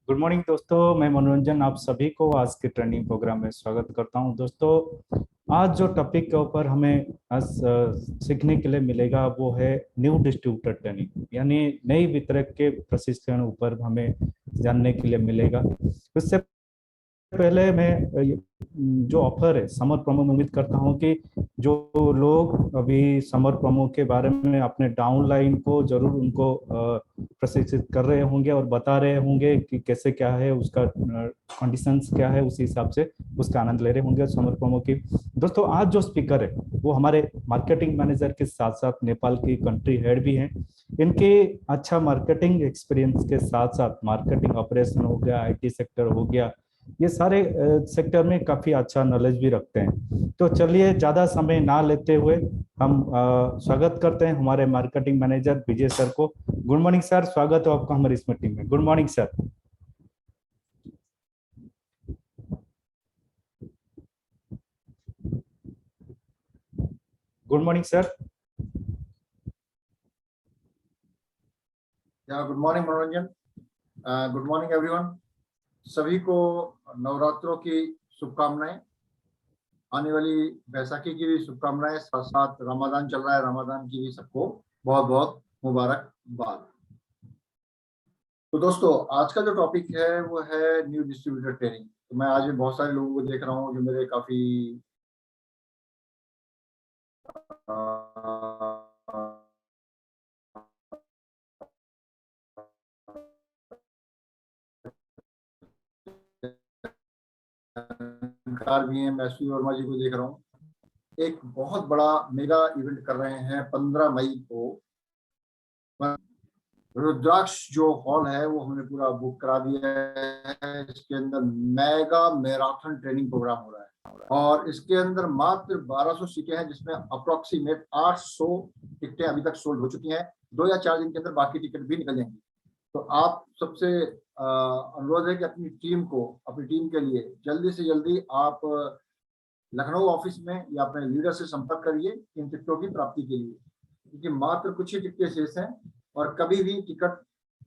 Good morning दोस्तों। मैं मनोरंजन आप सभी को आज के ट्रेनिंग प्रोग्राम में स्वागत करता हूं। दोस्तों, आज जो टॉपिक के ऊपर हमें आज सीखने के लिए मिलेगा वो है न्यू डिस्ट्रीब्यूटर ट्रेनिंग, यानी नई वितरक के प्रशिक्षण ऊपर हमें जानने के लिए मिलेगा। उससे पहले मैं जो ऑफर है समर प्रोमो में, उम्मीद करता हूं कि जो लोग अभी समर प्रोमो के बारे में अपने डाउनलाइन को जरूर उनको प्रशिक्षित कर रहे होंगे और बता रहे होंगे कि कैसे क्या है उसका कंडीशंस क्या है, उसी हिसाब से उसका आनंद ले रहे होंगे समर प्रोमो की। दोस्तों, आज जो स्पीकर है वो हमारे मार्केटिंग मैनेजर के साथ साथ नेपाल की कंट्री हेड भी हैं। इनके अच्छा मार्केटिंग एक्सपीरियंस के साथ साथ मार्केटिंग ऑपरेशन हो गया, आईटी सेक्टर हो गया, ये सारे सेक्टर में काफी अच्छा नॉलेज भी रखते हैं। तो चलिए ज्यादा समय ना लेते हुए हम स्वागत करते हैं हमारे मार्केटिंग मैनेजर विजय सर को। गुड मॉर्निंग सर, स्वागत है आपका हमारी इस मीटिंग में। Good morning sir. Good morning sir. Good morning Manoranjan. Good morning everyone. सभी को नवरात्रों की शुभकामनाएं, आने वाली बैसाखी की भी शुभकामनाएं, साथ साथ रमजान चल रहा है, रमजान की भी सबको बहुत बहुत मुबारकबाद। तो दोस्तों, आज का जो टॉपिक है वो है न्यू डिस्ट्रीब्यूटर ट्रेनिंग। तो मैं आज भी बहुत सारे लोगों को देख रहा हूँ जो मेरे काफी भी हैं। मैं श्री वर्मा जी को देख रहा हूँ। एक बहुत बड़ा मेगा इवेंट कर रहे हैं 15 मई को। रुद्राक्ष जो हॉल है वो हमने पूरा बुक करा दिया है। इसके अंदर मेगा मैराथन ट्रेनिंग प्रोग्राम हो रहा है और इसके अंदर मात्र 1200 सीटें हैं, जिसमें अप्रोक्सीमेट 800 टिकटें अभी तक सोल्ड हो चुकी हैं। 2 या 4 दिन के अंदर बाकी टिकट भी निकल जाएंगी। तो आप सबसे अनुरोध है कि अपनी टीम के लिए जल्दी से जल्दी आप लखनऊ ऑफिस में या अपने लीडर से संपर्क करिए इन टिकटों की प्राप्ति के लिए, क्योंकि मात्र कुछ ही टिकटें शेष हैं और कभी भी टिकट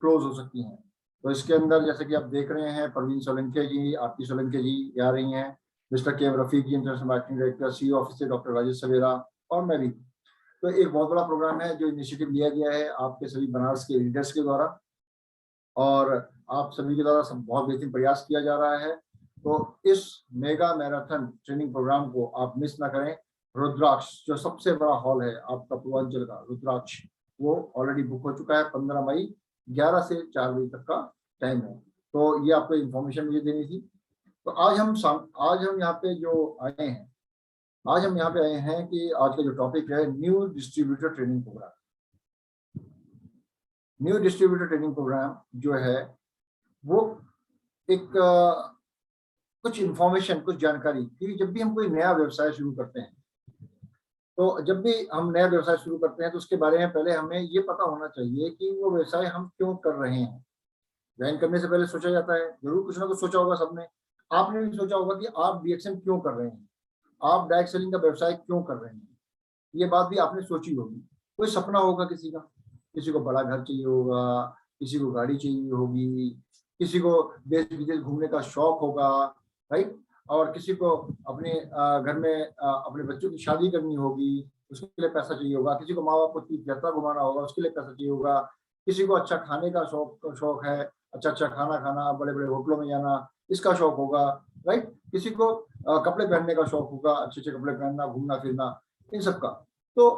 क्लोज हो सकती हैं। तो इसके अंदर जैसे कि आप देख रहे हैं, प्रवीण सोलंके जी, आरती सोलंके जी आ रही हैं, मिस्टर के रफीक जी, इंटरनेशनल मार्केटिंग डायरेक्टर, सी ऑफिस से डॉक्टर राजेश सवेरा, और मैं भी। तो एक बहुत बड़ा प्रोग्राम है जो इनिशिएटिव लिया गया है आपके सभी बनारस के लीडर्स के द्वारा, और आप सभी के द्वारा सब बहुत बेहतरीन प्रयास किया जा रहा है। तो इस मेगा मैराथन ट्रेनिंग प्रोग्राम को आप मिस ना करें। रुद्राक्ष जो सबसे बड़ा हॉल है आपका पूर्वांचल का, रुद्राक्ष, वो ऑलरेडी बुक हो चुका है। 15 मई 11 से 4 बजे तक का टाइम है। तो ये आपको इन्फॉर्मेशन मुझे देनी थी। तो आज हम यहाँ पे जो आए हैं, आज हम यहाँ पे आए हैं कि आज का जो टॉपिक है new distributor training program. New distributor training program जो है वो एक कुछ इंफॉर्मेशन, कुछ जानकारी, क्योंकि जब भी हम कोई नया व्यवसाय शुरू करते हैं, तो जब भी हम नया व्यवसाय शुरू करते हैं तो उसके बारे में पहले हमें ये पता होना चाहिए कि वो व्यवसाय हम क्यों कर रहे हैं। ज्वाइन करने से पहले सोचा जाता है, जरूर कुछ ना कुछ सोचा होगा सबने। आपने भी सोचा होगा कि आप डीएक्सएम क्यों कर रहे हैं, आप डायरेक्ट सेलिंग का व्यवसाय क्यों कर रहे हैं। ये बात भी आपने सोची होगी। कोई सपना होगा किसी का, किसी को बड़ा घर चाहिए होगा, किसी को गाड़ी चाहिए होगी, किसी को देश विदेश घूमने का शौक होगा, राइट। और किसी को अपने घर में अपने बच्चों की शादी करनी होगी, उसके लिए पैसा चाहिए होगा। किसी को माँ बाप को तीर्थ यात्रा घुमाना होगा, उसके लिए पैसा चाहिए होगा। किसी को अच्छा खाने का शौक है, अच्छा अच्छा खाना खाना, बड़े बड़े होटलों में जाना, इसका शौक होगा, राइट। किसी को कपड़े पहनने का शौक होगा, अच्छे अच्छे कपड़े पहनना, घूमना फिरना, इन सब का। तो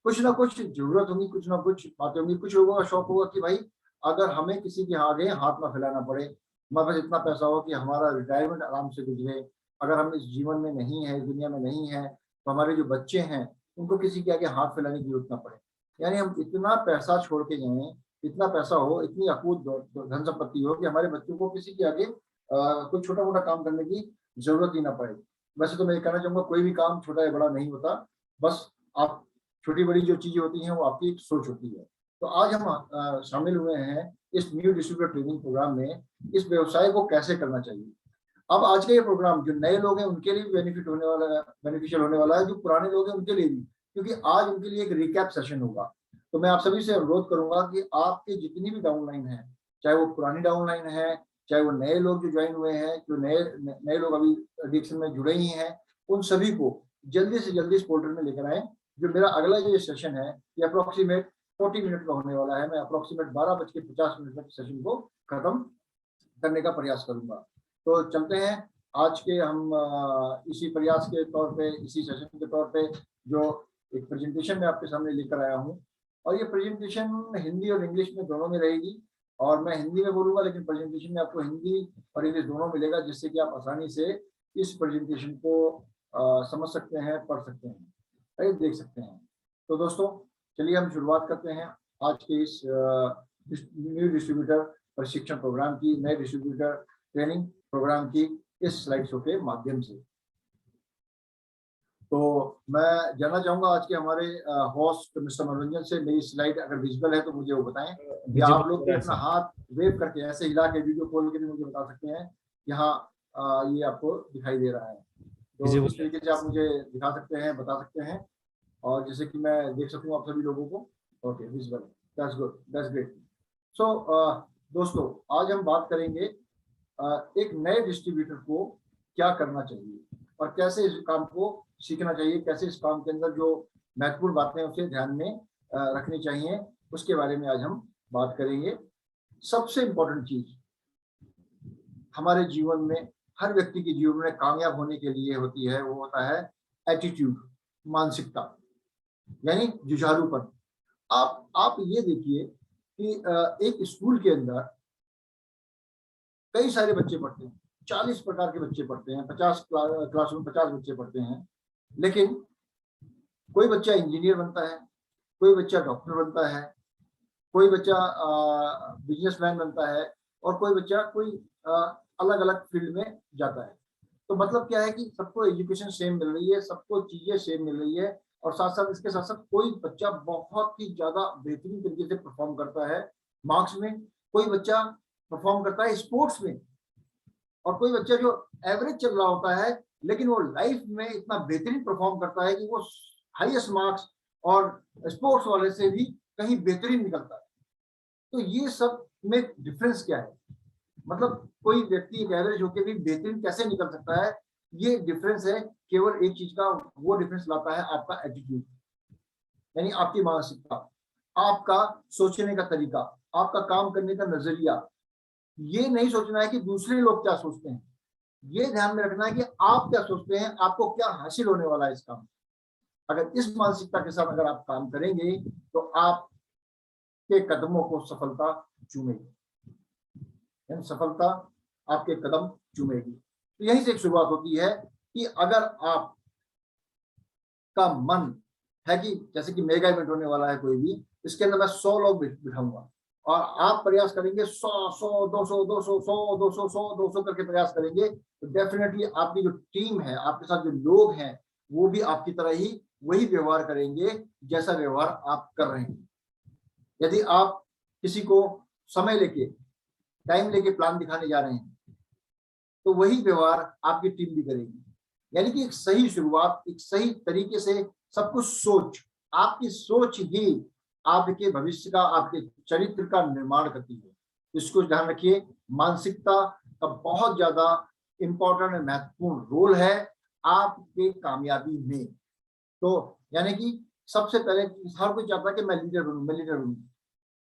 कुछ ना कुछ जरूरत होगी, कुछ ना कुछ बातें होंगी। कुछ लोगों का शौक होगा कि भाई अगर हमें किसी के आगे हाथ ना फैलाना पड़े, हमारे पास इतना पैसा हो कि हमारा रिटायरमेंट आराम से गुजरे। अगर हम इस जीवन में नहीं है, इस दुनिया में नहीं है, तो हमारे जो बच्चे हैं उनको किसी के आगे हाथ फैलाने की जरूरत ना पड़े। यानी हम इतना पैसा छोड़ के जाएं, इतना पैसा हो, इतनी अकूत धन संपत्ति हो कि हमारे बच्चों को किसी के आगे कोई छोटा मोटा काम करने की जरूरत ही ना पड़े। वैसे तो मैं कहना चाहूंगा कोई भी काम छोटा या बड़ा नहीं होता, बस आप छोटी बड़ी जो चीजें होती हैं वो आपकी एक सोच होती है। तो आज हम शामिल हुए हैं इस न्यू डिस्ट्रीब्यूटर ट्रेनिंग प्रोग्राम में, इस व्यवसाय को कैसे करना चाहिए। अब आज का ये प्रोग्राम जो नए लोग हैं उनके लिए भी बेनिफिशियल होने वाला है, जो पुराने लोग हैं उनके लिए भी, क्योंकि आज उनके लिए एक रिकैप सेशन होगा। तो मैं आप सभी से अनुरोध करूंगा कि आपके जितनी भी डाउनलाइन है, चाहे वो पुरानी डाउनलाइन है चाहे वो नए लोग जो ज्वाइन हुए हैं, जो नए लोग अभी एडिक्शन में जुड़े ही हैं, उन सभी को जल्दी से जल्दी इस पोर्टल में लेकर आए। जो मेरा अगला जो सेशन है ये अप्रोक्सीमेट 40 मिनट का होने वाला है। मैं अप्रोक्सीमेट 12:50 तक सेशन को खत्म करने का प्रयास करूंगा। तो चलते हैं। आज के हम इसी प्रयास के तौर पे, इसी सेशन के तौर पे जो एक प्रेजेंटेशन मैं आपके सामने लेकर आया हूँ, और ये प्रेजेंटेशन हिंदी और इंग्लिश में दोनों में रहेगी। और मैं हिंदी में बोलूंगा, लेकिन प्रेजेंटेशन में आपको हिंदी और इंग्लिश दोनों मिलेगा, जिससे कि आप आसानी से इस प्रेजेंटेशन को समझ सकते हैं, पढ़ सकते हैं, देख सकते हैं। तो दोस्तों चलिए हम शुरुआत करते हैं आज के इस न्यू डिस्ट्रीब्यूटर प्रशिक्षण प्रोग्राम की, नए डिस्ट्रीब्यूटर ट्रेनिंग प्रोग्राम की इस स्लाइड शो के माध्यम से। तो मैं जानना चाहूंगा आज के हमारे होस्ट मिस्टर मनोरंजन से, मेरी स्लाइड अगर विजुअल है तो मुझे वो बताएं, या आप लोग भी अपना हाथ वेव करके ऐसे हिला के वीडियो कॉल के भी मुझे बता सकते हैं कि हाँ ये आपको दिखाई दे रहा है। तो इस तरीके से आप मुझे दिखा सकते हैं, बता सकते हैं, और जैसे कि मैं देख सकूँ आप सभी लोगों को। Okay, visual, that's good, that's great. So दोस्तों आज हम बात करेंगे एक नए डिस्ट्रीब्यूटर को क्या करना चाहिए और कैसे इस काम को सीखना चाहिए, कैसे इस काम के अंदर जो महत्वपूर्ण बातें हैं उसे ध्यान में रखनी चाहिए, उसके बारे में आज हम बात करेंगे। सबसे इम्पोर्टेंट चीज हमारे जीवन में, हर व्यक्ति के जीवन में कामयाब होने के लिए होती है, वो होता है एटीट्यूड, मानसिकता, यानी जुझारूपन। आप ये देखिए कि एक स्कूल के अंदर कई सारे बच्चे पढ़ते हैं, 40 प्रकार के बच्चे पढ़ते हैं, 50 क्लासरूम 50 बच्चे पढ़ते हैं, लेकिन कोई बच्चा इंजीनियर बनता है, कोई बच्चा डॉक्टर बनता है, कोई बच्चा बिजनेसमैन बनता है, और कोई बच्चा कोई अलग अलग फील्ड में जाता है। तो मतलब क्या है कि सबको एजुकेशन सेम मिल रही है, सबको चीजें सेम मिल रही है, और साथ साथ इसके साथ साथ कोई बच्चा बहुत ही ज्यादा बेहतरीन तरीके से परफॉर्म करता है मार्क्स में, कोई बच्चा परफॉर्म करता है स्पोर्ट्स में, और कोई बच्चा जो एवरेज चल रहा होता है लेकिन वो लाइफ में इतना बेहतरीन परफॉर्म करता है कि वो हाईएस्ट मार्क्स और स्पोर्ट्स वाले से भी कहीं बेहतरीन निकलता है। तो ये सब में डिफरेंस क्या है, मतलब कोई व्यक्ति एक एवरेज होकर भी बेहतरीन कैसे निकल सकता है, ये डिफरेंस है केवल एक चीज का, वो डिफरेंस लाता है आपका एटीट्यूड, यानी आपकी मानसिकता, आपका सोचने का तरीका, आपका काम करने का नजरिया। ये नहीं सोचना है कि दूसरे लोग क्या सोचते हैं, ये ध्यान में रखना है कि आप क्या सोचते हैं, आपको क्या हासिल होने वाला है इस काम। अगर इस मानसिकता के साथ अगर आप काम करेंगे तो आपके कदमों को सफलता चूमेगी, सफलता आपके कदम चूमेगी। तो यहीं से एक शुरुआत होती है कि अगर आप का मन है कि जैसे कि मेगा इवेंट होने वाला है कोई भी, इसके अंदर मैं 100 लोग बिठाऊंगा, और आप प्रयास करेंगे 100 200 200 100 200 100 200 करके प्रयास करेंगे, तो डेफिनेटली आपकी जो टीम है, आपके साथ जो लोग हैं, वो भी आपकी तरह ही वही व्यवहार करेंगे जैसा व्यवहार आप कर रहे हैं। यदि आप किसी को समय लेके, टाइम लेके प्लान दिखाने जा रहे हैं, तो वही व्यवहार आपकी टीम भी करेगी। यानी कि एक सही शुरुआत, एक सही तरीके से सब कुछ सोच, आपकी सोच ही आपके भविष्य का, आपके चरित्र का निर्माण करती है। इसको ध्यान रखिए, मानसिकता का बहुत ज्यादा इंपॉर्टेंट और महत्वपूर्ण रोल है आपके कामयाबी में। तो यानी कि सबसे पहले हर कोई चाहता है कि मैं लीडर बनूं, मैं लीडर बनूं,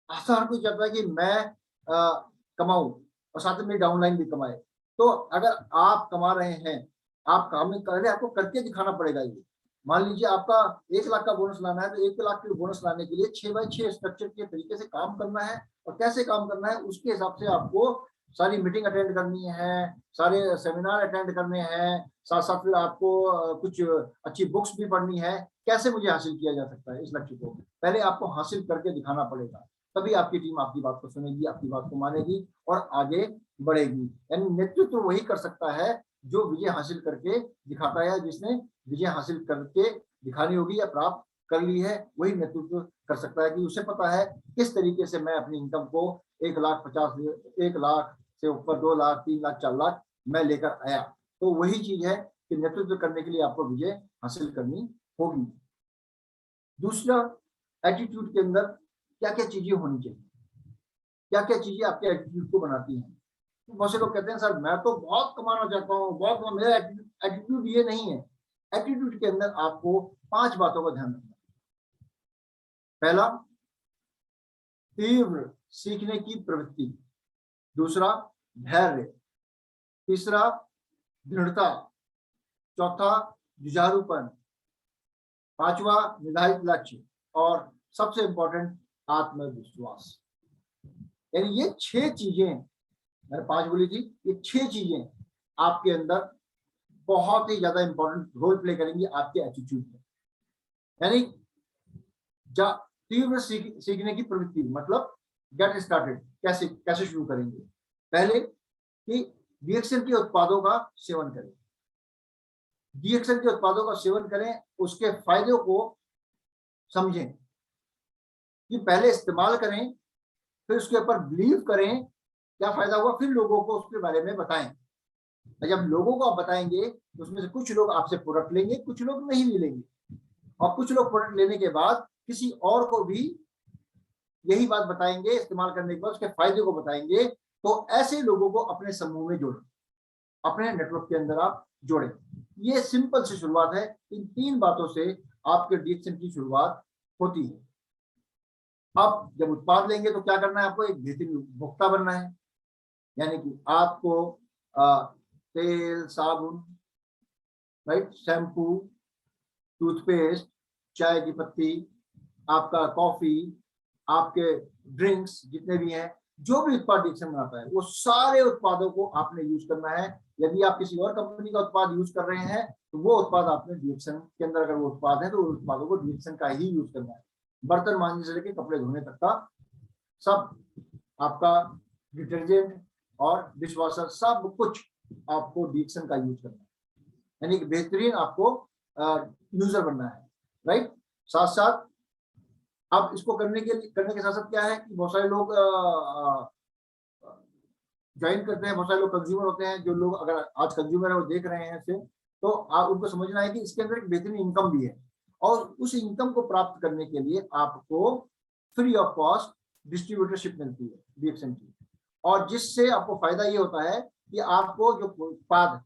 ऐसा हर कोई चाहता है कि मैं कमाऊं और साथ में मेरी डाउनलाइन भी कमाए। तो अगर आप कमा रहे हैं, आप काम कर रहे हैं, आपको करके दिखाना पड़ेगा। ये मान लीजिए आपका 1 लाख का बोनस लाना है, तो 1 लाख के बोनस लाने के लिए 6x6 स्ट्रक्चर के तरीके से काम करना है, और कैसे काम करना है उसके हिसाब से आपको सारी मीटिंग अटेंड करनी है, सारे सेमिनार अटेंड करने हैं, साथ साथ फिर आपको कुछ अच्छी बुक्स भी पढ़नी है। कैसे मुझे हासिल किया जा सकता है इस लक्ष्य को, पहले आपको हासिल करके दिखाना पड़ेगा, तभी आपकी टीम आपकी बात को सुनेगी, आपकी बात को मानेगी और आगे बढ़ेगी। यानी नेतृत्व वही कर सकता है जो विजय हासिल करके दिखाता है, जिसने विजय हासिल करके दिखानी होगी या प्राप्त कर ली है, वही नेतृत्व कर सकता है कि उसे पता है किस तरीके से मैं अपनी इनकम को 1 लाख से ऊपर 2 लाख 3 लाख 4 लाख मैं लेकर आया। तो वही चीज है कि नेतृत्व करने के लिए आपको विजय हासिल करनी होगी। दूसरा, एटीट्यूड के अंदर क्या क्या चीजें होनी चाहिए, क्या क्या चीजें आपके एटीट्यूड को बनाती हैं। बहुत से लोग कहते हैं सर मैं तो बहुत कमाना चाहता हूँ, बहुत, मेरा एटीट्यूड ये नहीं है। एटीट्यूड के अंदर आपको 5 बातों का ध्यान रखना। पहला, तीव्र सीखने की प्रवृत्ति। दूसरा, धैर्य। तीसरा, दृढ़ता। चौथा, जुझारूपन। पांचवा, निर्धारित लक्ष्य। और सबसे इंपॉर्टेंट, आत्मविश्वास। यानी ये 6 चीजें, मैंने 5 बोली थी, ये 6 चीजें आपके अंदर बहुत ही ज्यादा इंपॉर्टेंट रोल प्ले करेंगी आपके एटीट्यूड में। यानी तीव्र सीखने की प्रवृत्ति मतलब गेट स्टार्टेड, कैसे कैसे शुरू करेंगे। पहले कि डीएक्सएल के उत्पादों का सेवन करें। डीएक्सएल के उत्पादों का सेवन करें, उसके फायदों को समझें, कि पहले इस्तेमाल करें, फिर उसके ऊपर बिलीव करें क्या फायदा हुआ, फिर लोगों को उसके बारे में बताएं। जब लोगों को आप बताएंगे तो उसमें से कुछ लोग आपसे प्रोडक्ट लेंगे, कुछ लोग नहीं भी लेंगे, और कुछ लोग प्रोडक्ट लेने के बाद किसी और को भी यही बात बताएंगे, इस्तेमाल करने के बाद उसके फायदे को बताएंगे। तो ऐसे लोगों को अपने समूह में जोड़ें, अपने नेटवर्क के अंदर आप जोड़ें। ये सिंपल सी शुरुआत है। इन 3 बातों से आपके डीएक्सएल की शुरुआत होती है। अब जब उत्पाद लेंगे तो क्या करना है, आपको एक बेहतरीन उपभोक्ता बनना है। यानी कि आपको तेल, साबुन, राइट, शैम्पू, टूथपेस्ट, चाय की पत्ती, आपका कॉफी, आपके ड्रिंक्स जितने भी हैं, जो भी उत्पाद डीएक्सएल बनाता है, वो सारे उत्पादों को आपने यूज करना है। यदि आप किसी और कंपनी का उत्पाद यूज कर रहे हैं तो वो उत्पाद आपने डीएक्सएल के अंदर, अगर वो उत्पाद है तो उन उत्पादों को डीएक्सएल का ही यूज करना है। बर्तन मांजने से लेकर कपड़े धोने तक का सब, आपका डिटर्जेंट और डिशवॉशर, सब कुछ आपको डीएक्सएल का यूज करना है। यानी कि बेहतरीन आपको यूजर बनना है, राइट। साथ साथ अब इसको करने के साथ साथ क्या है कि बहुत सारे लोग ज्वाइन करते हैं, बहुत सारे लोग कंज्यूमर होते हैं। जो लोग अगर आज कंज्यूमर है वो देख रहे हैं इसे, तो आप उनको समझना है कि इसके अंदर एक बेहतरीन इनकम भी है, और उस इनकम को प्राप्त करने के लिए आपको फ्री ऑफ कॉस्ट डिस्ट्रीब्यूटरशिप मिलती है डीएक्सएल की। और जिससे आपको फायदा ये होता है कि आपको जो उत्पाद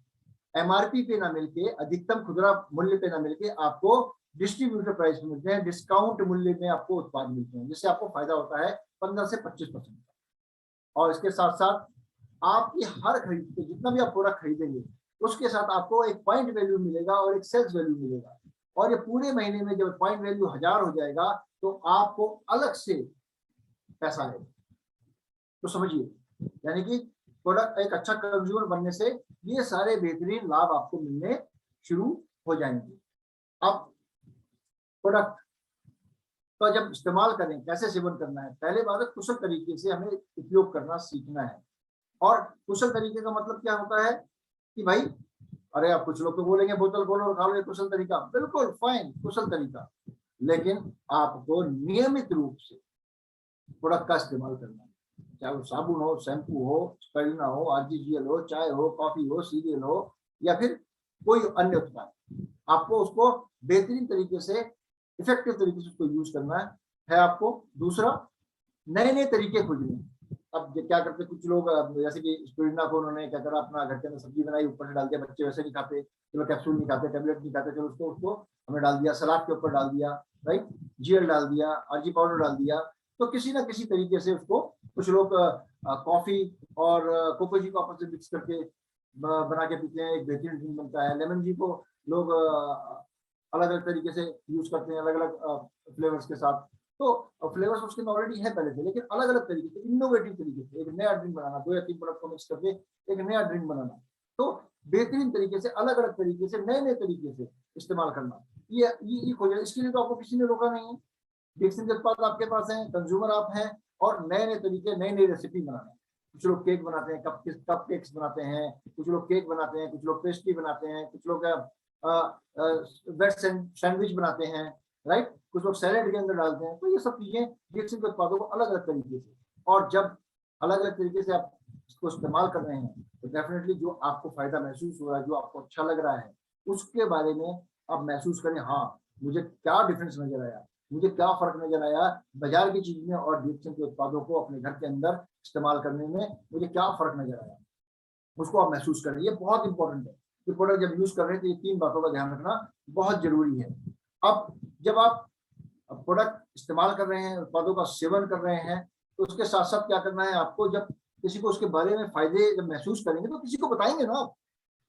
एमआरपी पे ना मिलके, अधिकतम खुदरा मूल्य पे ना मिलके, आपको डिस्ट्रीब्यूटर प्राइस में मिलते हैं, डिस्काउंट मूल्य में आपको उत्पाद मिलते हैं, जिससे आपको फायदा होता है 15 से 25%। और इसके साथ साथ आपकी हर खरीद पे जितना भी आप प्रोडक्ट खरीदेंगे, उसके साथ आपको एक पॉइंट वैल्यू मिलेगा और एक सेल्स वैल्यू मिलेगा। और ये पूरे महीने में जब पॉइंट वैल्यू 1000 हो जाएगा तो आपको अलग से पैसा आएगा। तो समझिए, यानी कि प्रोडक्ट, एक अच्छा कंज्यूमर बनने से ये सारे बेहतरीन लाभ आपको मिलने शुरू हो जाएंगे। अब प्रोडक्ट तो जब इस्तेमाल करें, कैसे सेवन करना है, पहले बात है कुशल तरीके से हमें उपयोग करना सीखना है। और कुशल तरीके का मतलब क्या होता है कि भाई, अरे आप कुछ लोग तो बोलेंगे बोतल खोलो और खा लो, कुशल तरीका, बिल्कुल फाइन, कुशल तरीका, लेकिन आपको नियमित रूप से प्रोडक्ट का इस्तेमाल करना है। चाहे वो साबुन हो, शैम्पू हो, स्पैरुलिना हो, आरजीजीएल हो, चाय हो, कॉफी हो, सीरियल हो, या फिर कोई अन्य उत्पाद, आपको उसको बेहतरीन तरीके से, इफेक्टिव तरीके से उसको यूज करना है आपको। दूसरा, नए नए तरीके खोजने। अब क्या करते कुछ लोग, जैसे कि स्पैरुलिना को उन्होंने क्या करा, अपना घर के अंदर सब्जी बनाई, ऊपर से डाल दिया, बच्चे वैसे नहीं खाते, चलो कैप्सूल नहीं खाते, टेबलेट नहीं खाते, चलो उसको हमने डाल दिया, सलाद के ऊपर डाल दिया, राइट, जीएल डाल दिया, आरजी पाउडर डाल दिया। तो किसी ना किसी तरीके से उसको, कुछ लोग कॉफी और कोको जी को आपस में मिक्स करके बना के पीते हैं, एक बेहतरीन ड्रिंक बनता है। लेमन जी को लोग अलग अलग तरीके से यूज करते हैं, अलग अलग फ्लेवर्स के साथ। तो फ्लेवर्स उसके में ऑलरेडी है पहले से, लेकिन अलग अलग तरीके से, इनोवेटिव तरीके से एक नया ड्रिंक बनाना, 2 या 3 प्रोडक्ट को मिक्स करके एक नया ड्रिंक बनाना। तो बेहतरीन तरीके से, अलग अलग तरीके से, नए नए तरीके से इस्तेमाल करना, ये खोजना। इसके लिए तो आपको किसी ने रोका नहीं है। डीएक्सएल के उत्पाद आपके पास हैं, कंज्यूमर आप हैं, और नए नए तरीके, नई नई रेसिपी बनाना है। कुछ लोग केक बनाते हैं, कप केक्स बनाते हैं, कुछ लोग केक बनाते हैं, कुछ लोग पेस्ट्री बनाते हैं, कुछ लोग वेज सैंडविच बनाते हैं, राइट, कुछ लोग सैलेड के अंदर डालते हैं। तो ये सब चीजें डीएक्सएल के उत्पादों को अलग अलग तरीके से, और जब अलग अलग तरीके से आप इसको इस्तेमाल कर रहे हैं तो डेफिनेटली जो आपको फायदा महसूस हो रहा है, जो आपको अच्छा लग रहा है, उसके बारे में आप महसूस करें, हाँ मुझे क्या डिफरेंस नजर आया, मुझे क्या फर्क नजर आया बाजार की चीज में और डीएक्सएल के उत्पादों को अपने घर के अंदर इस्तेमाल करने में, मुझे क्या फर्क नजर आया। उसको आप महसूस करें। ये बहुत इंपॉर्टेंट है कि प्रोडक्ट जब यूज कर रहे हैं तो ये 3 बातों का ध्यान रखना बहुत जरूरी है। अब जब आप प्रोडक्ट इस्तेमाल कर रहे हैं, उत्पादों का सेवन कर रहे हैं, तो उसके साथ साथ क्या करना है आपको, जब किसी को उसके बारे में फायदे जब महसूस करेंगे तो किसी को बताएंगे ना आप।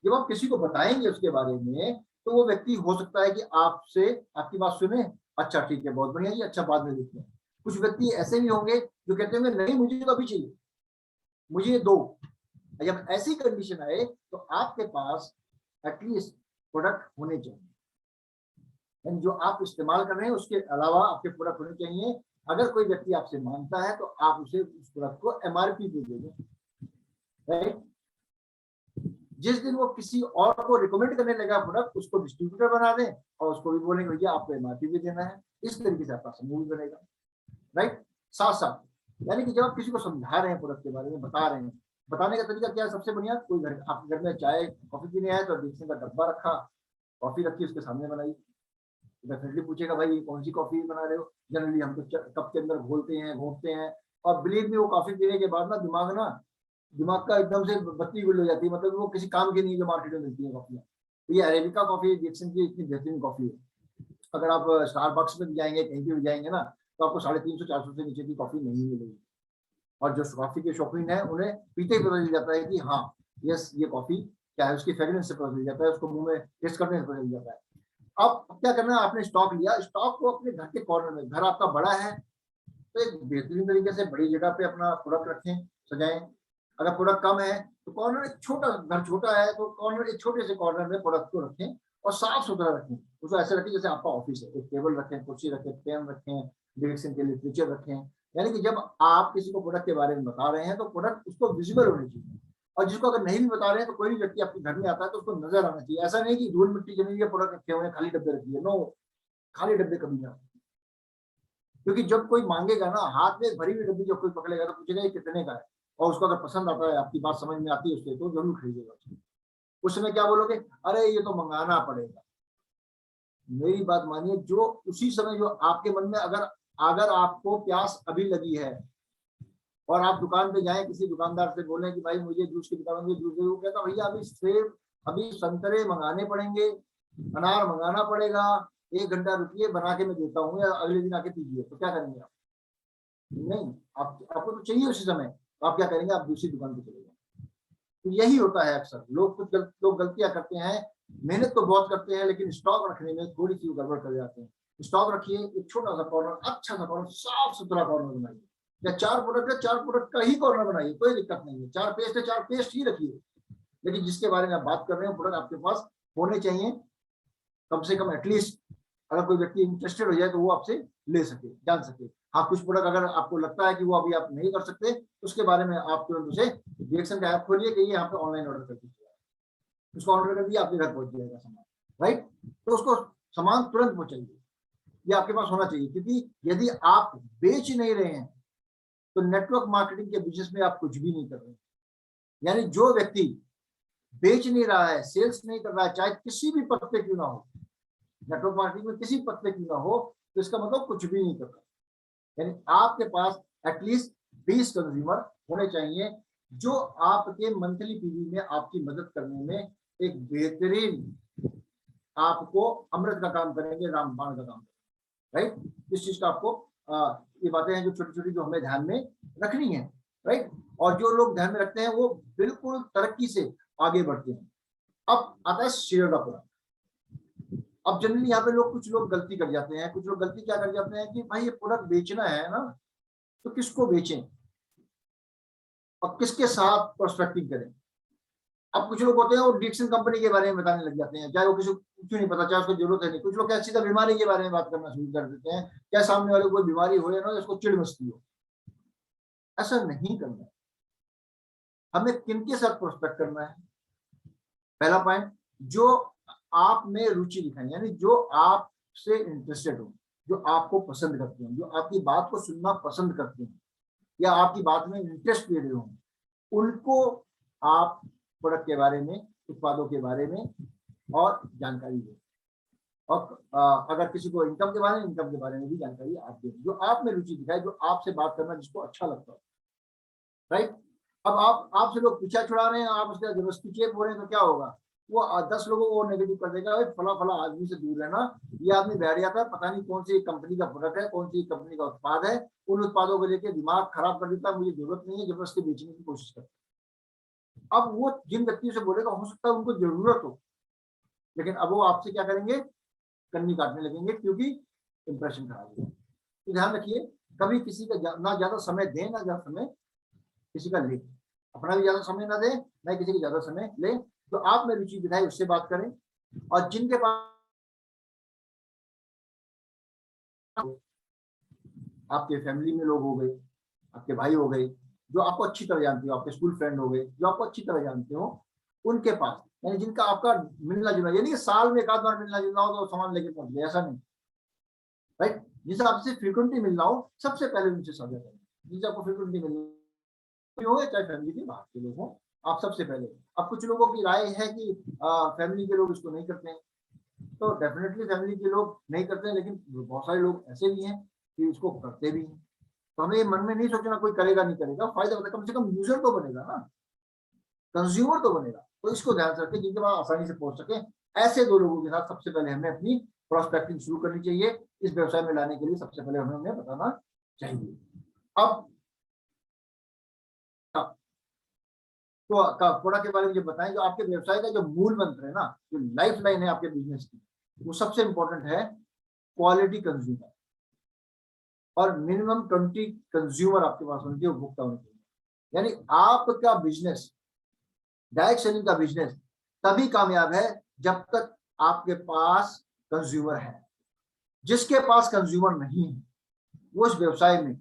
जब आप किसी को बताएंगे उसके बारे में, तो वो व्यक्ति हो सकता है कि आपसे आपकी बात सुने, अच्छा ठीक है बहुत बढ़िया जी, अच्छा बाद में देखते हैं। कुछ व्यक्ति ऐसे भी होंगे जो कहते होंगे नहीं मुझे तो अभी चाहिए, मुझे ये दो। जब ऐसी कंडीशन आए तो आपके पास एटलीस्ट प्रोडक्ट होने चाहिए, यानी जो आप इस्तेमाल कर रहे हैं उसके अलावा आपके प्रोडक्ट होने चाहिए। अगर कोई व्यक्ति आपसे मांगता है तो आप उसे उस प्रोडक्ट को एमआरपी पे दे दें, राइट। जिस दिन वो किसी और को रिकमेंड करने लगा प्रोडक्ट, उसको डिस्ट्रीब्यूटर बना दें और उसको भी बोलेंगे भैया आपको एमआरपी भी देना है। इस तरीके से आपका समूह भी बनेगा, राइट। साथ साथ यानी कि जब आप किसी को समझा रहे हैं प्रोडक्ट के बारे में, बता रहे हैं, बताने का तरीका क्या है, सबसे बढ़िया कोई घर आपके घर में चाय कॉफी पीने आए तो डिक्शन का डब्बा रखा, कॉफी रखी उसके सामने बनाई, डेफिनेटली पूछेगा भाई ये कौन सी कॉफी बना रहे हो। जनरली हम तो कप के अंदर घोलते हैं, घोंटते हैं, और बिलीव में वो कॉफी पीने के बाद ना दिमाग का एकदम से बत्ती गुल हो जाती है, मतलब वो किसी काम की नहीं जो मार्केट में मिलती है कॉफियाँ। तो ये अरेबिका कॉफी डिक्सन की इतनी बेहतरीन कॉफी है, अगर आप स्टारबक्स में भी जाएंगे, कहीं भी जाएंगे ना, तो आपको 350-400 से नीचे की कॉफी नहीं मिलेगी। और जो कॉफी के शौकीन है उन्हें पीते ही पता चल जाता है कि हाँ यस ये कॉफी क्या है, उसकी फ्रेग्रेंस से पता चल जाता है, उसको मुंह में टेस्ट करने से पता चल जाता है। अब क्या करना है, आपने स्टॉक लिया, स्टॉक को अपने घर के कॉर्नर में, घर आपका बड़ा है तो एक बेहतरीन तरीके से बड़ी जगह पे अपना प्रोडक्ट रखें, सजाएं। अगर प्रोडक्ट कम है तो कॉर्नर, एक छोटा घर छोटा है तो कॉर्नर, एक छोटे से कॉर्नर में प्रोडक्ट को रखें और साफ सुथरा रखें। उसको ऐसे रखें जैसे आपका ऑफिस है, एक टेबल रखें, कुर्सी रखें, पेन रखें, डायरेक्शन के लिटरेचर रखें। यानी कि जब आप किसी को प्रोडक्ट के बारे में बता रहे हैं तो प्रोडक्ट उसको विजिबल होनी चाहिए। और जिसको अगर नहीं भी बता रहे हैं तो कोई भी व्यक्ति आपके घर में आता है तो उसको नजर आना चाहिए। ऐसा नहीं कि धूल मिट्टी जमी हुई प्रोडक्ट रखे हुए हैं, खाली डब्बे रखिए, नो, खाली डब्बे कभी ना। क्योंकि जब कोई मांगेगा ना, हाथ में भरी हुई डब्बी जब कोई पकड़ेगा तो पूछेगा ये कितने का है, और उसको अगर पसंद आता है, आपकी बात समझ में आती है उससे, तो जरूर खरीदेगा। उस समय क्या बोलोगे, अरे ये तो मंगाना पड़ेगा। मेरी बात मानिए, जो उसी समय जो आपके मन में, अगर अगर आपको प्यास अभी लगी है और आप दुकान पे जाएं, किसी दुकानदार से बोलें कि भाई मुझे जूस की दुकान में जूस दे, वो कहता भैया अभी सेब, अभी संतरे मंगाने पड़ेंगे, अनार मंगाना पड़ेगा, 1 घंटा रुकिए बना के मैं देता हूँ, या अगले दिन आके पीजिए। तो क्या करेंगे आप? नहीं, आपको तो चाहिए उसी समय, तो आप क्या करेंगे, आप दूसरी दुकान पे चले जाएंगे। तो यही होता है अक्सर, लोग गलतियां करते हैं, मेहनत तो बहुत करते हैं लेकिन स्टॉक रखने में थोड़ी सी गड़बड़ कर जाते हैं। स्टॉक रखिए, एक छोटा सा कॉर्नर, अच्छा सा कॉर्नर, साफ सुथरा कॉर्नर बनाइए। या 4 प्रोडक्ट है, 4 प्रोडक्ट का ही कॉर्नर बनाइए, कोई दिक्कत नहीं है। 4 पेस्ट है, 4 पेस्ट ही रखिए, लेकिन जिसके बारे में आप बात कर रहे हो प्रोडक्ट आपके पास होने चाहिए, कम से कम एटलीस्ट अगर कोई व्यक्ति इंटरेस्टेड हो जाए तो वो आपसे ले सके, जान सके। हाँ, कुछ प्रोडक्ट अगर आपको लगता है कि वो अभी आप नहीं कर सकते, उसके बारे में आप तुरंत उसे रिएक्शन का ऐप खोलिए कि ये यहाँ पे ऑनलाइन ऑर्डर कर दीजिए, उसको ऑर्डर कर दिया, आपके घर पहुंच जाएगा सामान, राइट। तो उसको सामान तुरंत पहुंचाइए, ये आपके पास होना चाहिए। क्योंकि यदि आप बेच नहीं रहे हैं तो नेटवर्क मार्केटिंग के बिजनेस में आप कुछ भी नहीं कर रहे हैं। यानी जो व्यक्ति बेच नहीं रहा है, सेल्स नहीं कर रहा है, चाहे किसी भी पद पे क्यों ना हो, नेटवर्क मार्केटिंग में किसी पद पे क्यों ना हो, तो इसका मतलब कुछ भी नहीं कर रहा। यानी आपके पास एटलीस्ट 20 कंज्यूमर होने चाहिए जो आपके मंथली पीवी में आपकी मदद करने में एक बेहतरीन, आपको अमृत का काम करेंगे, रामबाण का काम करेंगे, राइट। इस चीज का आपको ये बातें हैं जो छोटी छोटी जो हमें ध्यान में रखनी है, राइट। और जो लोग ध्यान में रखते हैं वो बिल्कुल तरक्की से आगे बढ़ते हैं। अब आता है शेयर का प्रोडक्ट। अब जनरली यहाँ पे कुछ लोग गलती कर जाते हैं, कुछ लोग गलती क्या कर जाते हैं कि भाई ये प्रोडक्ट बेचना है ना, तो किसको बेचें और किसके साथ प्रोस्पेक्टिंग करें। अब कुछ लोग होते हैं वो डिक्सन कंपनी के बारे में बताने लग जाते हैं, चाहे वो किसी क्यों नहीं पता, चाहे उसको जरूरत है नहीं। कुछ लोग क्या सीधा बीमारी के बारे में बात करना शुरू कर देते हैं, क्या सामने वाले को कोई बीमारी हो या ना, उसको चिड़ मचती हो। ऐसा नहीं करना है। हमें किनके साथ प्रोस्पेक्ट करना है? पहला पॉइंट, जो आप में रुचि दिखाएं, यानी जो आपसे इंटरेस्टेड हो, जो आपको पसंद करते हैं, जो आपकी बात को सुनना पसंद करते हैं या आपकी बात में इंटरेस्ट ले रहे हो, उनको आप प्रोडक्ट के बारे में, उत्पादों के बारे में और जानकारी दें। और अगर किसी को इनकम के बारे में भी जानकारी आप दें, जो आप में रुचि दिखाए, जो आपसे बात करना जिसको अच्छा लगता है, राइट। अब आप आपसे लोग पीछा छुड़ा रहे हैं, आप उसका जबरदस्ती चेप हो रहे हैं, तो क्या होगा? वो 10 लोगों को नेगेटिव कर देगा, फला फला आदमी से दूर रहना, ये आदमी बैठ था, पता नहीं कौन सी कंपनी का प्रोडक्ट है, कौन सी कंपनी का उत्पाद है, उन उत्पादों को लेकर दिमाग खराब कर देता है, मुझे जरूरत नहीं है, जबरदस्ती बेचने की कोशिश करता है। अब वो जिन व्यक्तियों से बोलेगा, हो सकता है उनको जरूरत हो, लेकिन अब वो आपसे क्या करेंगे? कन्नी काटने लगेंगे, क्योंकि इंप्रेशन खराब होगा। तो ध्यान रखिए, कभी किसी का ना ज्यादा समय दें, ना ज्यादा समय किसी का ले, अपना भी ज्यादा समय ना दे, ना किसी का ज्यादा समय ले। तो आप में रुचि दिखाई, उससे बात करें। और जिनके पास आपके फैमिली में लोग हो गए, आपके भाई हो गए, जो आपको अच्छी तरह जानते हो, आपके स्कूल फ्रेंड हो गए जो आपको अच्छी तरह जानते हो, उनके पास, यानी जिनका आपका मिलना जुलना, यानी कि साल में एक आध बार मिलना जुलना हो तो सामान लेके पहुंच गए, ऐसा नहीं, राइट। जिनसे आपसे फ्रीक्वेंटली मिलना हो, सबसे पहले उनसे साझा करें। जिनसे आपको फ्रीक्वेंटली मिलना हो, चाहे फैमिली के बाहर के लोग हों, आप सबसे पहले। अब कुछ लोगों की राय है कि फैमिली के लोग इसको नहीं करते हैं, तो डेफिनेटली फैमिली के लोग नहीं करते हैं, लेकिन बहुत सारे लोग ऐसे भी हैं कि इसको करते भी हैं। तो हमें ये मन में नहीं सोचना कोई करेगा नहीं करेगा, फायदा होता है, कम से कम यूजर तो बनेगा ना, कंज्यूमर तो बनेगा। तो इसको ध्यान से रखें, जिनके पास आसानी से पहुंच सके, ऐसे दो लोगों के साथ सबसे पहले हमें अपनी प्रोस्पेक्टिंग शुरू करनी चाहिए। इस व्यवसाय में लाने के लिए सबसे पहले हमें उन्हें बताना चाहिए। अब तो प्रोडक्ट के बारे में जो बताएं, जो आपके व्यवसाय का जो मूल मंत्र है ना, जो लाइफ लाइन है आपके बिजनेस की, वो सबसे इंपॉर्टेंट है क्वालिटी कंज्यूमर। और मिनिमम 20 कंज्यूमर आपके पास होने चाहिए, उपभोक्ता होने चाहिए। यानी आपका बिजनेस, डायरेक्ट सेलिंग का बिजनेस तभी कामयाब है जब तक आपके पास कंज्यूमर है। जिसके पास कंज्यूमर नहीं है, वो इस व्यवसाय में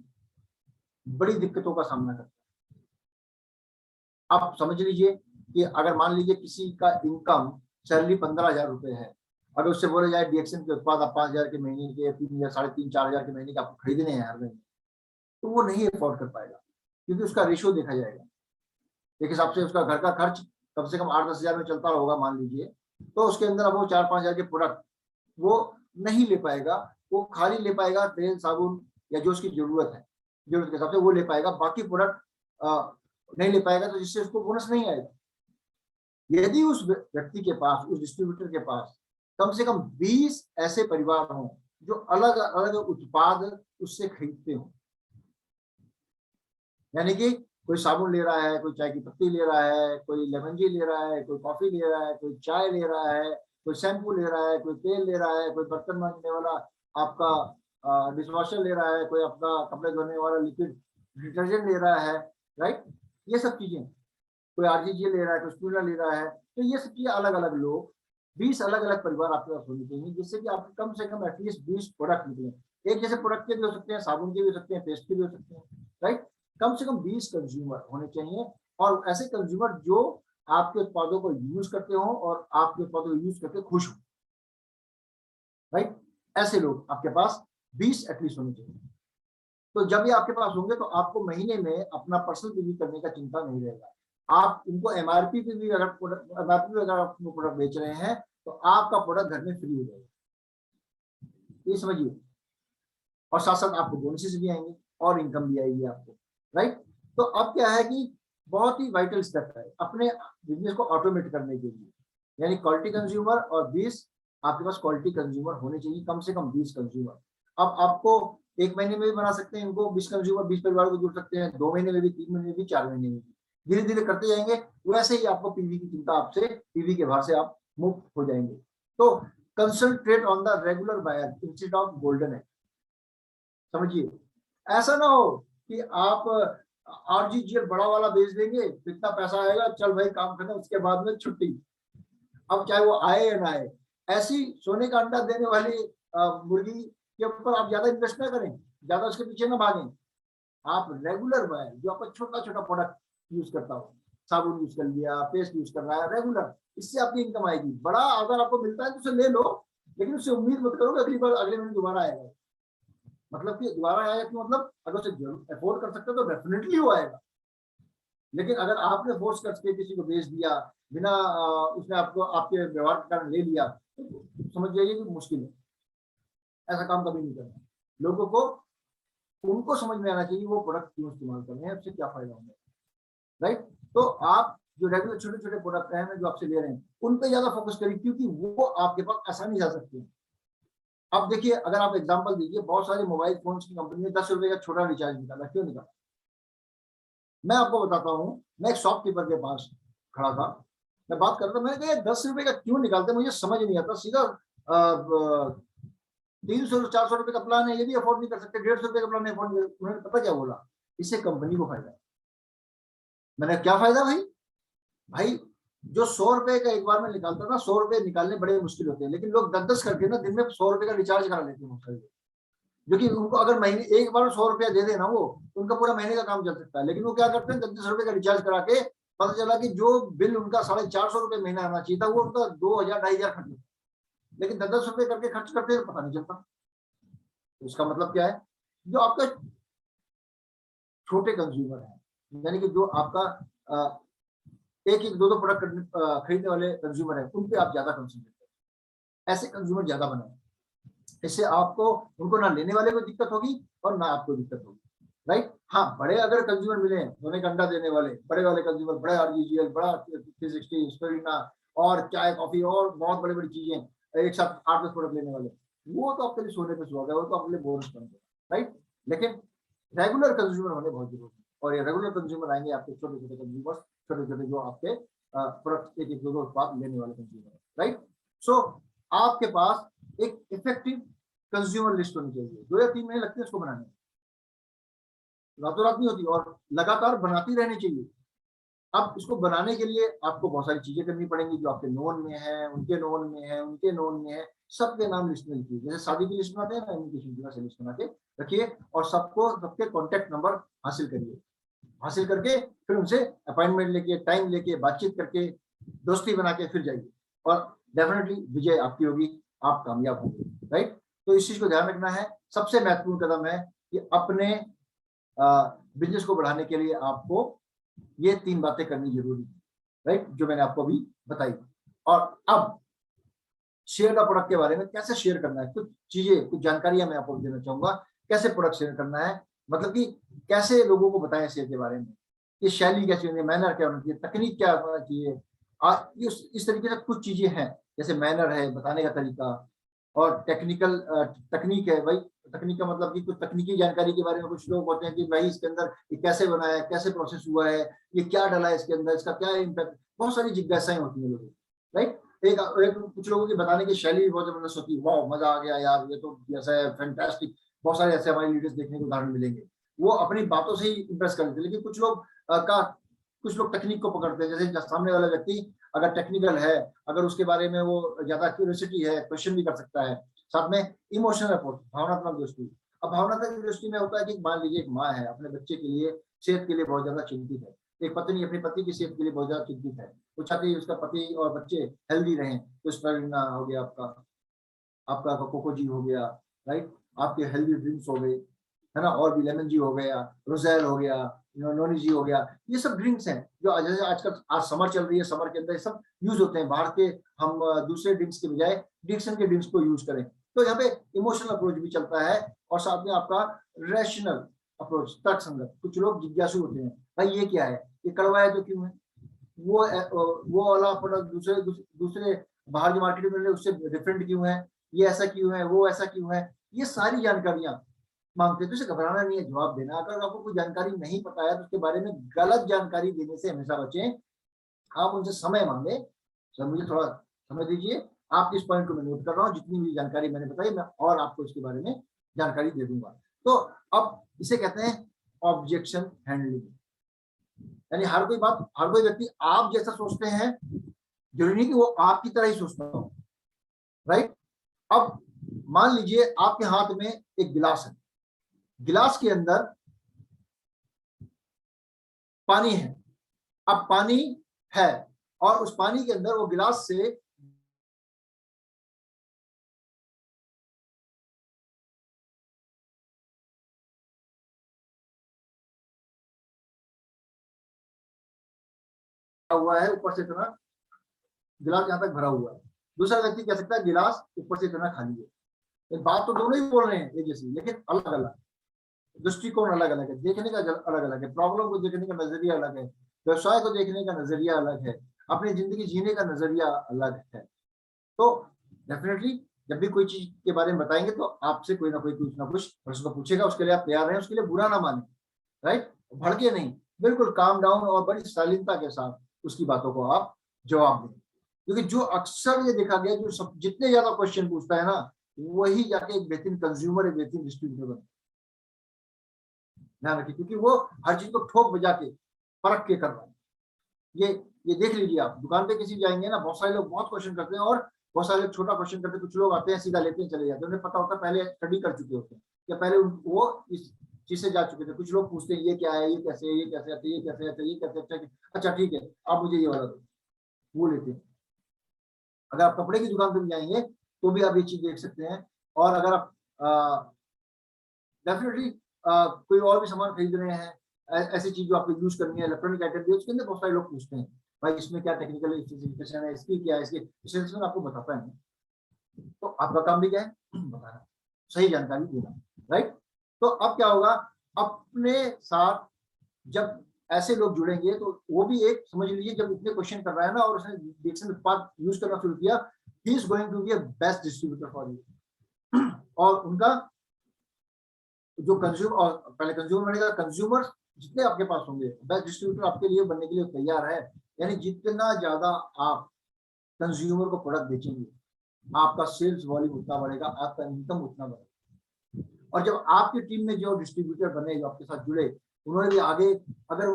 बड़ी दिक्कतों का सामना करता है। आप समझ लीजिए कि अगर मान लीजिए किसी का इनकम सैलरी 15,000 रुपए है, अगर उससे बोले जाए डीएक्सन के उत्पाद आप 5,000 के महीने के, 3,000, 3,500, 4,000 के महीने के आपको खरीदने हैं हर महीने, तो वो नहीं अफोर्ड कर पाएगा, क्योंकि उसका रेशियो देखा जाएगा। एक हिसाब से उसका घर का खर्च कम से कम 8-10 हजार में चलता होगा मान लीजिए, तो उसके अंदर अब वो 4-5 हजार के प्रोडक्ट वो नहीं ले पाएगा। वो खाली ले पाएगा तेल साबुन, या जो उसकी जरूरत है, जरूरत के हिसाब से वो ले पाएगा, बाकी प्रोडक्ट नहीं ले पाएगा, तो जिससे उसको बोनस नहीं आएगा। यदि उस व्यक्ति के पास, उस डिस्ट्रीब्यूटर के पास कम से कम 20 ऐसे परिवार हों जो अलग अलग उत्पाद उससे खरीदते हो, यानी कि कोई साबुन ले रहा है, कोई चाय की पत्ती ले रहा है, कोई लेमन जी ले रहा है, कोई कॉफी ले रहा है, कोई चाय ले रहा है, कोई शैम्पू ले रहा है, कोई तेल ले रहा है, कोई बर्तन मांजने वाला आपका डिशवॉशर ले रहा है, कोई अपना कपड़े धोने वाला लिक्विड डिटर्जेंट ले रहा है, राइट। ये सब चीजें, कोई आरजीजी ले रहा है, कोई स्पूलर ले रहा है, तो ये सब चीजें अलग अलग लोग, 20 अलग अलग परिवार आपके पास होने चाहिए, जिससे कि आपके कम से कम एटलीस्ट 20 प्रोडक्ट निकले। एक जैसे प्रोडक्ट के भी हो सकते हैं, साबुन के भी हो सकते हैं, पेस्ट के भी हो सकते हैं, राइट। कम से कम 20 कंज्यूमर होने चाहिए, और ऐसे कंज्यूमर जो आपके उत्पादों को यूज करते हो और आपके उत्पादों को यूज करके खुश हो, राइट। ऐसे लोग आपके पास 20 एटलीस्ट होने चाहिए। तो जब ये आपके पास होंगे, तो आपको महीने में अपना पर्सनल पीवी करने का चिंता नहीं रहेगा। आप उनको एमआरपी पे भी अगर आप प्रोडक्ट बेच रहे हैं, तो आपका प्रोडक्ट घर में फ्री हो जाएगा, ये समझिए। और साथ साथ आपको बोनसेस भी आएंगे और इनकम भी आएगी आपको, राइट। तो अब क्या है कि बहुत ही वाइटल स्टेप है अपने बिजनेस को ऑटोमेट करने के लिए, यानी क्वालिटी कंज्यूमर, और 20 आपके पास क्वालिटी कंज्यूमर होने चाहिए, कम से कम 20 कंज्यूमर। अब आपको एक महीने में भी बना सकते हैं इनको, 20 कंज्यूमर, 20 परिवारों को जुड़ सकते हैं, 2 महीने में भी, 3 महीने में भी, 4 महीने में भी, धीरे धीरे करते जाएंगे। वैसे ही आपको पीवी की चिंता, आपसे पीवी के भार से आप मुक्त हो जाएंगे। तो concentrate on the regular buyer instead of golden egg. समझिए, ऐसा ना हो कि आप आरजीजीएल बड़ा वाला बेच देंगे, कितना पैसा आएगा, चल भाई काम करना, उसके बाद में छुट्टी। अब चाहे वो आए या ना आए, ऐसी सोने का अंडा देने वाली मुर्गी के ऊपर आप ज्यादा इन्वेस्ट ना करें, ज्यादा उसके पीछे ना भागें। आप रेगुलर बायर, जो आपका छोटा छोटा प्रोडक्ट यूज करता हो, साबुन यूज कर लिया, पेस्ट यूज कर रहा है रेगुलर, इससे आपकी इनकम आएगी। बड़ा अगर आपको मिलता है तो उसे ले लो, लेकिन उससे उम्मीद मत करो कि अगली बार, अगले महीने दोबारा आएगा। मतलब कि दोबारा आएगा कि मतलब अगर उसे अफोर्ड कर सकते हो तो डेफिनेटली वो आएगा। लेकिन अगर आपने फोर्स करके किसी को बेच दिया, बिना उसने आपको आपके व्यवहार के कारण ले लिया, तो समझ जाइए कि मुश्किल है। ऐसा काम कभी नहीं करना। लोगों को, उनको समझ में आना चाहिए वो प्रोडक्ट क्यों इस्तेमाल कर रहे हैं, उससे क्या फायदा होगा। राइट। तो आप जो रेगुलर छोटे छोटे प्रोडक्ट हैं जो आपसे ले रहे हैं उन पे ज्यादा फोकस करिए, क्योंकि वो आपके पास आसानी जा सकती है। अब देखिए, अगर आप एग्जांपल दीजिए, बहुत सारे मोबाइल फोन्स की कंपनी ने 10 रुपए का छोटा रिचार्ज निकाला, क्यों निकाला? मैं आपको बताता हूँ। मैं एक शॉपकीपर के पास खड़ा था, मैं बात कर रहा था, मैंने कहा 10 रुपए का क्यों निकालते, मुझे समझ नहीं आता। सीधा 300 400 रुपए का प्लान है, ये भी अफोर्ड नहीं कर सकते, 150 रुपए का प्लान अफोर्ड नहीं कर। उन्होंने पता क्या बोला, इससे कंपनी को फायदा है। मैंने क्या फायदा भाई? भाई जो 100 रुपए का एक बार में निकालता था, 100 रुपए निकालने बड़े मुश्किल होते हैं, लेकिन लोग 10-10 करके ना दिन में 100 रुपए का रिचार्ज करा लेते हैं, जो कि उनको अगर महीने एक बार 100 रुपया दे देना वो, तो उनका पूरा महीने का काम चल सकता है। लेकिन वो क्या करते हैं, 10-10 रुपए का रिचार्ज करा के पता चला कि जो बिल उनका 450 रुपए महीना आना चाहिए था, वो उनका 2000-2500 खर्च होता, लेकिन 10-10 रुपए करके खर्च करते हैं, पता नहीं चलता। तो इसका मतलब क्या है, जो आपका छोटे कंज्यूमर है, यानी कि जो आपका एक एक दो दो प्रोडक्ट खरीदने वाले कंज्यूमर है, उन पे आप ज्यादा कंसंट्रेट करें, ऐसे कंज्यूमर ज्यादा बनाए। इससे आपको उनको ना लेने वाले को दिक्कत होगी और ना आपको दिक्कत होगी, राइट। हाँ, बड़े अगर कंज्यूमर मिले हैं, सोने का अंडा देने वाले बड़े वाले कंज्यूमर, बड़ा आरजीजीएल, बड़ा 360, स्पेरिना और चाय कॉफी और बहुत बड़ी बड़ी चीजें एक साथ 8-10 प्रोडक्ट लेने वाले, वो तो आपके लिए सोने पे सुहागा है, वो तो आपके लिए बोनस बन गया, राइट। लेकिन रेगुलर कंज्यूमर होने बहुत जरूरी है, और ये रेगुलर कंज्यूमर आएंगे आपके छोटे छोटे कंज्यूमर्स, छोटे छोटे जो आपके प्रोडक्ट एक एक दो उत्पाद लेने वाले कंज्यूमर, राइट। सो आपके पास एक इफेक्टिव कंज्यूमर लिस्ट होनी चाहिए, 2 या 3 महीने लगते हैं इसको बनाने में, रातों रात नहीं होती, और लगातार बनाती रहनी चाहिए। अब इसको बनाने के लिए आपको बहुत सारी चीजें करनी पड़ेंगी, जो आपके नोन में है, उनके नोन में है, उनके नोन में है, सबके नाम लिस्ट में लिखिए, जैसे शादी की लिस्ट बनाते हैं ना, इन्विटेशन की वैसे लिस्ट बना के रखिए, और सबको सबके कॉन्टेक्ट नंबर हासिल करिए, हासिल करके फिर उनसे अपॉइंटमेंट लेके, टाइम लेके, बातचीत करके, दोस्ती बना के फिर जाइए, और डेफिनेटली विजय आपकी होगी, आप कामयाब होंगे, राइट। तो इस चीज को ध्यान रखना है। सबसे महत्वपूर्ण कदम है कि अपने बिजनेस को बढ़ाने के लिए आपको ये 3 बातें करनी जरूरी है, राइट, जो मैंने आपको अभी बताई। और अब शेयर द प्रोडक्ट के बारे में कैसे शेयर करना है, कुछ चीजें, कुछ जानकारियां मैं आपको देना चाहूंगा, कैसे प्रोडक्ट शेयर करना है, मतलब कि कैसे लोगों को बताएं शेयर के बारे में, कि शैली कैसी होनी है, मैनर क्या होना चाहिए, तकनीक क्या होना चाहिए। इस तरीके से कुछ चीजें हैं, जैसे मैनर है, बताने का तरीका, और टेक्निकल तकनीक है भाई। तकनीक का मतलब कि कुछ तकनीकी जानकारी के बारे में कुछ लोग होते हैं कि भाई इसके अंदर ये कैसे बना है, कैसे प्रोसेस हुआ है, ये क्या डाला है इसके अंदर, इसका क्या इम्पैक्ट, बहुत सारी जिज्ञासाएं होती है लोगों, राइट। एक कुछ लोगों की बताने की शैली भी बहुत जबरदस्त होती है, वाह मजा आ गया यार, ये तो ऐसा है, फैंटास्टिक। बहुत सारे ऐसे हमारे लीडर्स देखने को उदाहरण मिलेंगे, वो अपनी बातों से ही इंप्रेस कर देते हैं। लेकिन कुछ लोग तकनीक को पकड़ते हैं, जैसे सामने वाला व्यक्ति अगर टेक्निकल है, अगर उसके बारे में वो ज्यादा क्यूरियोसिटी है, क्वेश्चन भी कर सकता है। साथ में इमोशनल अप्रोच, भावनात्मक दृष्टि। अब भावनात्मक दृष्टि में होता है कि मान लीजिए एक माँ है, अपने बच्चे के लिए सेहत के लिए बहुत ज्यादा चिंतित है, एक पत्नी अपने पति की सेहत के लिए बहुत ज्यादा चिंतित है, वो चाहती है उसका पति और बच्चे हेल्दी रहें। तो स्पिरुलिना हो गया, आपका आपका कोको जी हो गया, राइट, आपके हेल्दी ड्रिंक्स हो गए, है ना, और भी लेमन जी हो गया, रोजेल हो गया, नोनी जी हो गया, ये सब ड्रिंक्स हैं जो जैसे आजकल आज समर चल रही है, समर के अंदर सब यूज होते हैं बाहर के। हम दूसरे ड्रिंक्स के बजाय डिक्सन के ड्रिंक्स को यूज करें, तो यहाँ पे इमोशनल अप्रोच भी चलता है, और साथ में आपका रैशनल अप्रोच, तर्क संगत। कुछ लोग जिज्ञासु होते हैं, भाई ये क्या है, ये कड़वा है तो क्यों है, वो वाला प्रोडक्ट दूसरे बाहर जो मार्केट में मिल रहे उससे डिफरेंट क्यों है, ये ऐसा क्यों है, वो ऐसा क्यों है, ये सारी जानकारियां मांगते हैं। तो इसे घबराना नहीं है, जवाब देना। अगर आपको कोई जानकारी नहीं पता है तो उसके बारे में गलत जानकारी देने से हमेशा बचें। आप उनसे समय मांगे, सर मुझे थोड़ा समय दीजिए, आप इस पॉइंट को मैं नोट कर रहा हूँ, जितनी भी जानकारी मैंने बताई मैं और आपको इसके बारे में जानकारी दे दूंगा। तो अब इसे कहते हैं ऑब्जेक्शन हैंडलिंग, यानी हर कोई व्यक्ति आप जैसा सोचते हैं, जरूरी नहीं कि वो आपकी तरह ही सोचता हो, राइट। अब मान लीजिए आपके हाथ में एक गिलास है, गिलास के अंदर पानी है। अब पानी है और उस पानी के अंदर वो गिलास से हुआ है, ऊपर से इतना गिलास यहां तक भरा हुआ है। दूसरा व्यक्ति कह सकता है गिलास ऊपर से इतना खाली है। बात तो दोनों ही बोल रहे हैं एक जैसी, लेकिन अलग अलग दृष्टिकोण, अलग अलग है, देखने का अलग अलग है, प्रॉब्लम को देखने का नजरिया अलग है, व्यवसाय को देखने का नजरिया अलग है, अपनी जिंदगी जीने का नजरिया अलग है। तो डेफिनेटली जब भी कोई चीज के बारे में बताएंगे तो आपसे कोई ना कुछ प्रश्न पूछेगा, उसके लिए आप तैयार रहें, उसके लिए बुरा ना माने, राइट, भड़के नहीं, बिल्कुल काम डाउन और बड़ी शालीनता के साथ उसकी बातों को आप जवाब दें। क्योंकि जो अक्सर ये देखा गया, जो सब जितने ज्यादा क्वेश्चन पूछता है ना, वही जाके एक बेहतरीन कंज्यूमर, एक बेहतरीन डिस्ट्रीब्यूटर बनता है। ध्यान रखिए, क्योंकि वो हर चीज को ठोक बजा के परख के कर रहा है। ये देख लीजिए, आप दुकान पे किसी जाएंगे ना, बहुत सारे लोग बहुत क्वेश्चन करते हैं और बहुत सारे लोग छोटा क्वेश्चन करते हैं। कुछ लोग आते हैं सीधा लेते हैं चले जाते हैं, उन्हें पता होता है, पहले स्टडी कर चुके होते हैं या पहले वो इस चीज से जा चुके थे। कुछ लोग पूछते हैं ये क्या है, ये कैसे है, ये कैसे आता है, ये कैसे आता है, ये कैसे अच्छा, अच्छा ठीक है आप मुझे ये वाला दो, वो लेते हैं। अगर आप कपड़े की दुकान पर भी जाएंगे तो भी आप ये चीज देख सकते हैं। और अगर आप डेफिनेटली कोई और भी सामान खरीद रहे हैं, ऐसी चीज जो आपको यूज करनी है, इलेक्ट्रॉनिक आइटम भी, उसके अंदर बहुत सारे लोग पूछते हैं भाई इसमें क्या टेक्निकल स्पेसिफिकेशन है, इसकी क्या है, इसके स्पेसिफिकेशन आपको बताता है। तो आपका काम भी क्या है, बताना, सही जानकारी देना, राइट। तो अब क्या होगा, अपने साथ जब ऐसे लोग जुड़ेंगे तो वो भी एक समझ लीजिए, जब इतने क्वेश्चन कर रहा है ना और उसने डिक्शन उत्पाद यूज करना शुरू किया, he is going to be a best distributor for you. और उनका जो कंज्यूमर, और पहले कंज्यूमर बनेगा, कंज्यूमर जितने आपके पास होंगे, बेस्ट डिस्ट्रीब्यूटर आपके लिए बनने के लिए तैयार है। यानी जितना ज्यादा आप कंज्यूमर को प्रोडक्ट बेचेंगे, आपका सेल्स वॉल्यूम उतना बढ़ेगा, आपका इनकम उतना बढ़ेगा। और जब आपकी टीम में जो डिस्ट्रीब्यूटर बने, जो आपके साथ जुड़े, उन्होंने भी आगे, अगर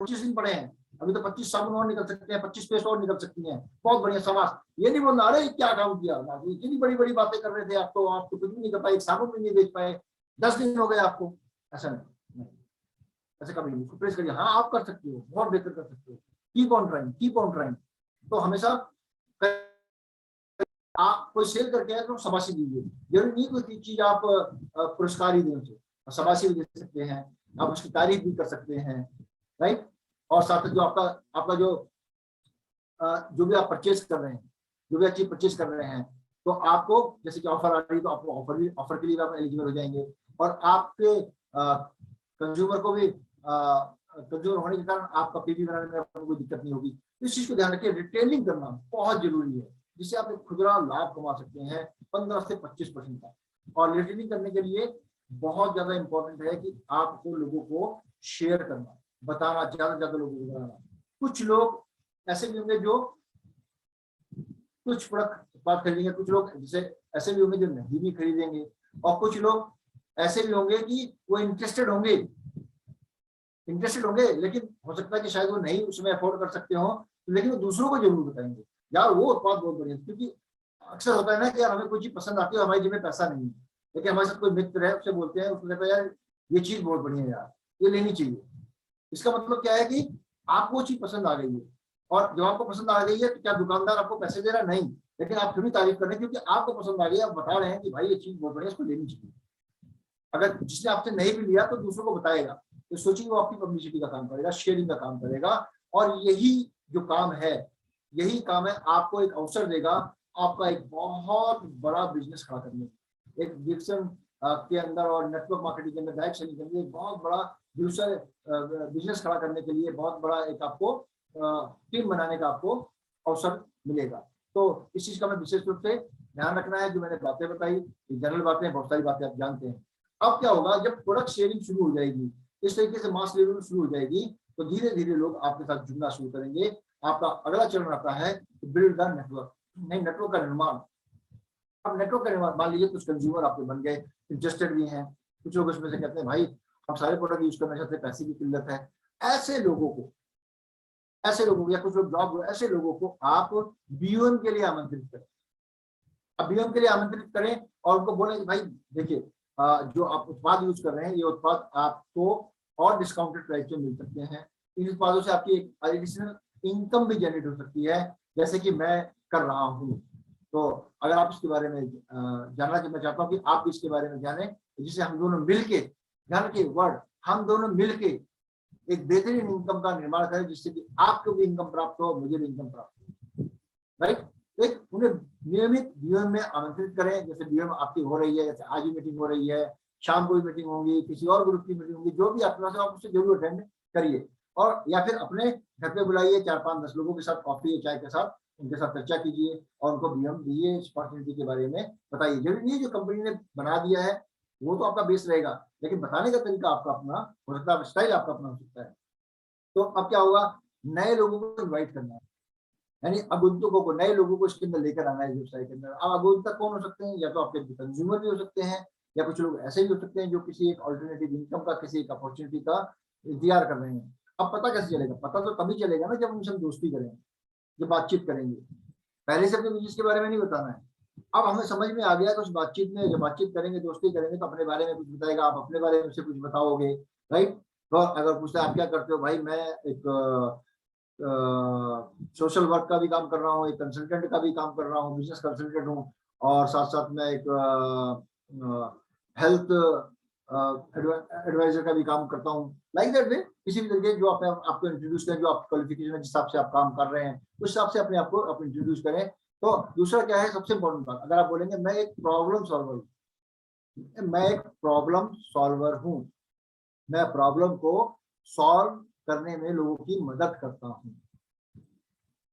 25 दिन पड़े हैं, अभी तो 25 साबुन और निकल सकते हैं, 25 पेस्ट और निकल सकती हैं, बहुत बढ़िया समाज। ये नहीं बोलना अरे क्या काम किया, इतनी बड़ी बड़ी बातें कर रहे थे, आपको कुछ भी नहीं कर पाए, एक साबुन भी नहीं बेच पाए, 10 दिन हो गए आपको। ऐसा नहीं, ऐसे कभी नहीं, प्रेस करिए, हाँ आप कर सकते हो, बहुत बेहतर कर सकते हो, keep on trying, keep on trying. तो हमेशा आप कोई सेल करके आए तो शाबाशी दीजिए, जरूरी नहीं कोई चीज आप पुरस्कार ही दें उसे, शाबाशी भी दे सकते हैं, आप उसकी तारीफ भी कर सकते हैं, राइट। और साथ जो आपका जो भी आप परचेज कर रहे हैं, जो भी चीज परचेज कर रहे हैं, तो आपको जैसे कि ऑफर आ रही है तो आपको ऑफर के लिए आप एलिजिबल हो जाएंगे। और आपके कंज्यूमर को भी कंज्यूमर होने के कारण आपका पीवी बनाने में आपको कोई दिक्कत नहीं होगी। इस चीज को ध्यान रखिए, रिटेलिंग करना बहुत जरूरी है, जिससे आप एक खुदरा लाभ कमा सकते हैं 15 से 25% का। और रिटेलिंग करने के लिए बहुत ज्यादा इंपॉर्टेंट है कि आपको लोगों को शेयर करना, बताना, ज्यादा से ज्यादा लोगों को बताना। कुछ लोग ऐसे भी होंगे जो कुछ प्रोडक्ट बात खरीदेंगे, कुछ लोग जैसे ऐसे भी होंगे जो नहीं भी खरीदेंगे, और कुछ लोग ऐसे भी होंगे कि वो इंटरेस्टेड होंगे लेकिन हो सकता है कि शायद वो नहीं उसमें अफोर्ड कर सकते हो, लेकिन वो दूसरों को जरूर बताएंगे यार वो उत्पाद बहुत बढ़िया। क्योंकि अक्सर होता है ना कि यार हमें कोई चीज पसंद आती है, हमारी जेब में पैसा नहीं है, लेकिन हमारे साथ कोई मित्र है, उससे बोलते हैं, उसने कहा यार ये चीज बहुत बढ़िया है यार, ये लेनी चाहिए। इसका मतलब क्या है कि आपको वो चीज पसंद आ गई है, और जब आपको पसंद आ गई है तो क्या दुकानदार आपको पैसे दे रहा है? नहीं, लेकिन आप फिर भी तारीफ कर रहे हैं क्योंकि आपको पसंद आ गई, आप बता रहे हैं कि भाई ये चीज बहुत बढ़िया, इसको लेनी चाहिए। अगर जिसने आपसे नहीं भी लिया तो दूसरों को बताएगा, तो सोचिए वो आपकी पब्लिसिटी का काम करेगा, शेयरिंग का काम करेगा। और यही जो काम है, यही काम है आपको एक अवसर देगा आपका एक बहुत बड़ा बिजनेस खड़ा करने, एक डिजिटल के अंदर और नेटवर्क मार्केटिंग के अंदर डायरेक्ट सेलिंग के लिए बहुत बड़ा दूसरा बिजनेस खड़ा करने के लिए बहुत बड़ा एक आपको टीम बनाने का आपको अवसर मिलेगा। तो इस चीज का मैं विशेष रूप से ध्यान रखना है। जो मैंने बातें बताई जनरल बातें, बहुत सारी बातें आप जानते हैं। अब क्या होगा, जब प्रोडक्ट शेयरिंग शुरू हो जाएगी, इस तरीके से मास लेवल शुरू हो जाएगी, तो धीरे धीरे लोग आपके साथ जुड़ना शुरू करेंगे। आपका अगला चरण आता है बिल्ड द नेटवर्क, नहीं नेटवर्क का निर्माण। अब नेटवर्क का निर्माण, मान लीजिए कुछ कंज्यूमर आपके बन गए, इंटरेस्टेड भी हैं, कुछ लोग इसमें से कहते हैं भाई हम सारे प्रोडक्ट यूज करना चाहते हैं, पैसे की किल्लत है। ऐसे लोगों को या कुछ लोग जॉब, ऐसे लोगों को आप बीओएम के लिए आमंत्रित करें। अब बीओएम के लिए आमंत्रित करें और उनको बोले कि भाई देखिए जो आप उत्पाद यूज कर रहे हैं, ये उत्पाद आपको और डिस्काउंटेड प्राइस पे मिल सकते हैं। इन उत्पादों से आपकी एक एडिशनल इनकम भी जनरेट हो सकती है, जैसे कि मैं कर रहा हूँ। तो अगर आप इसके बारे में जानना, मैं चाहता हूँ कि आप इसके बारे में जाने, जिससे हम दोनों मिलके, ध्यान के वर्ड, हम दोनों मिलके एक बेहतरीन इनकम का निर्माण करें, जिससे कि आपको भी इनकम प्राप्त हो, मुझे भी इनकम प्राप्त हो, राइट। तो एक उन्हें नियमित बीएम में आमंत्रित करें, जैसे बीएम आपकी हो रही है, जैसे आज भी मीटिंग हो रही है, शाम को भी मीटिंग होगी, किसी और ग्रुप की मीटिंग होगी, जो भी आपके पास है आप उससे जरूर अटेंड करिए। और या फिर अपने घर पे बुलाइए 4-5-10 लोगों के साथ कॉफी या चाय के साथ, उनके साथ चर्चा कीजिए और उनको बीएम दीजिए, इस अपॉर्चुनिटी के बारे में बताइए। जरूरी नहीं है जो कंपनी ने बना दिया है वो तो आपका बेस रहेगा, लेकिन बताने का तरीका आपका अपना हो सकता है, स्टाइल आपका अपना हो सकता है। तो अब क्या होगा, नए लोगों को इन्वाइट करना है, यानी आगंतुकों को, नए लोगों को इसके अंदर लेकर आना है व्यवसाय के अंदर। अब आगंतुक कौन हो सकते हैं, या तो आपके कंज्यूमर भी हो सकते हैं, या कुछ लोग ऐसे भी हो सकते हैं जो किसी एक ऑल्टरनेटिव इनकम का, किसी एक अपॉर्चुनिटी का इंतजार कर रहे हैं। अब पता कैसे चलेगा, पता तो तभी चलेगा ना जब उनसे हम दोस्ती करेंगे, जब बातचीत करेंगे। पहले से अपने बिजनेस के बारे में नहीं बताना है। अब हमें समझ में आ गया कुछ बातचीत में, जब बातचीत करेंगे, दोस्ती करेंगे, तो अपने बारे में कुछ बताएगा, आप अपने बारे में से कुछ बताओगे, राइट। तो अगर पूछते हैं आप क्या करते हो, भाई मैं एक सोशल वर्क का भी काम कर रहा हूँ, एक कंसल्टेंट का भी काम कर रहा हूँ, बिजनेस कंसल्टेंट हूँ, और साथ साथ मैं एक हेल्थ एडवाइजर का भी काम करता हूँ। लाइक दैट वे, किसी भी तरीके जो अपने आपको इंट्रोड्यूस करें, जो आप क्वालिफिकेशन जिस हिसाब से आप काम कर रहे हैं उस हिसाब से अपने आप को आप इंट्रोड्यूस करें। तो दूसरा क्या है, सबसे इम्पोर्टेंट बात, अगर आप बोलेंगे मैं एक प्रॉब्लम सॉल्वर हूँ, मैं एक प्रॉब्लम सॉल्वर हूँ, मैं प्रॉब्लम को सॉल्व करने में लोगों की मदद करता हूँ,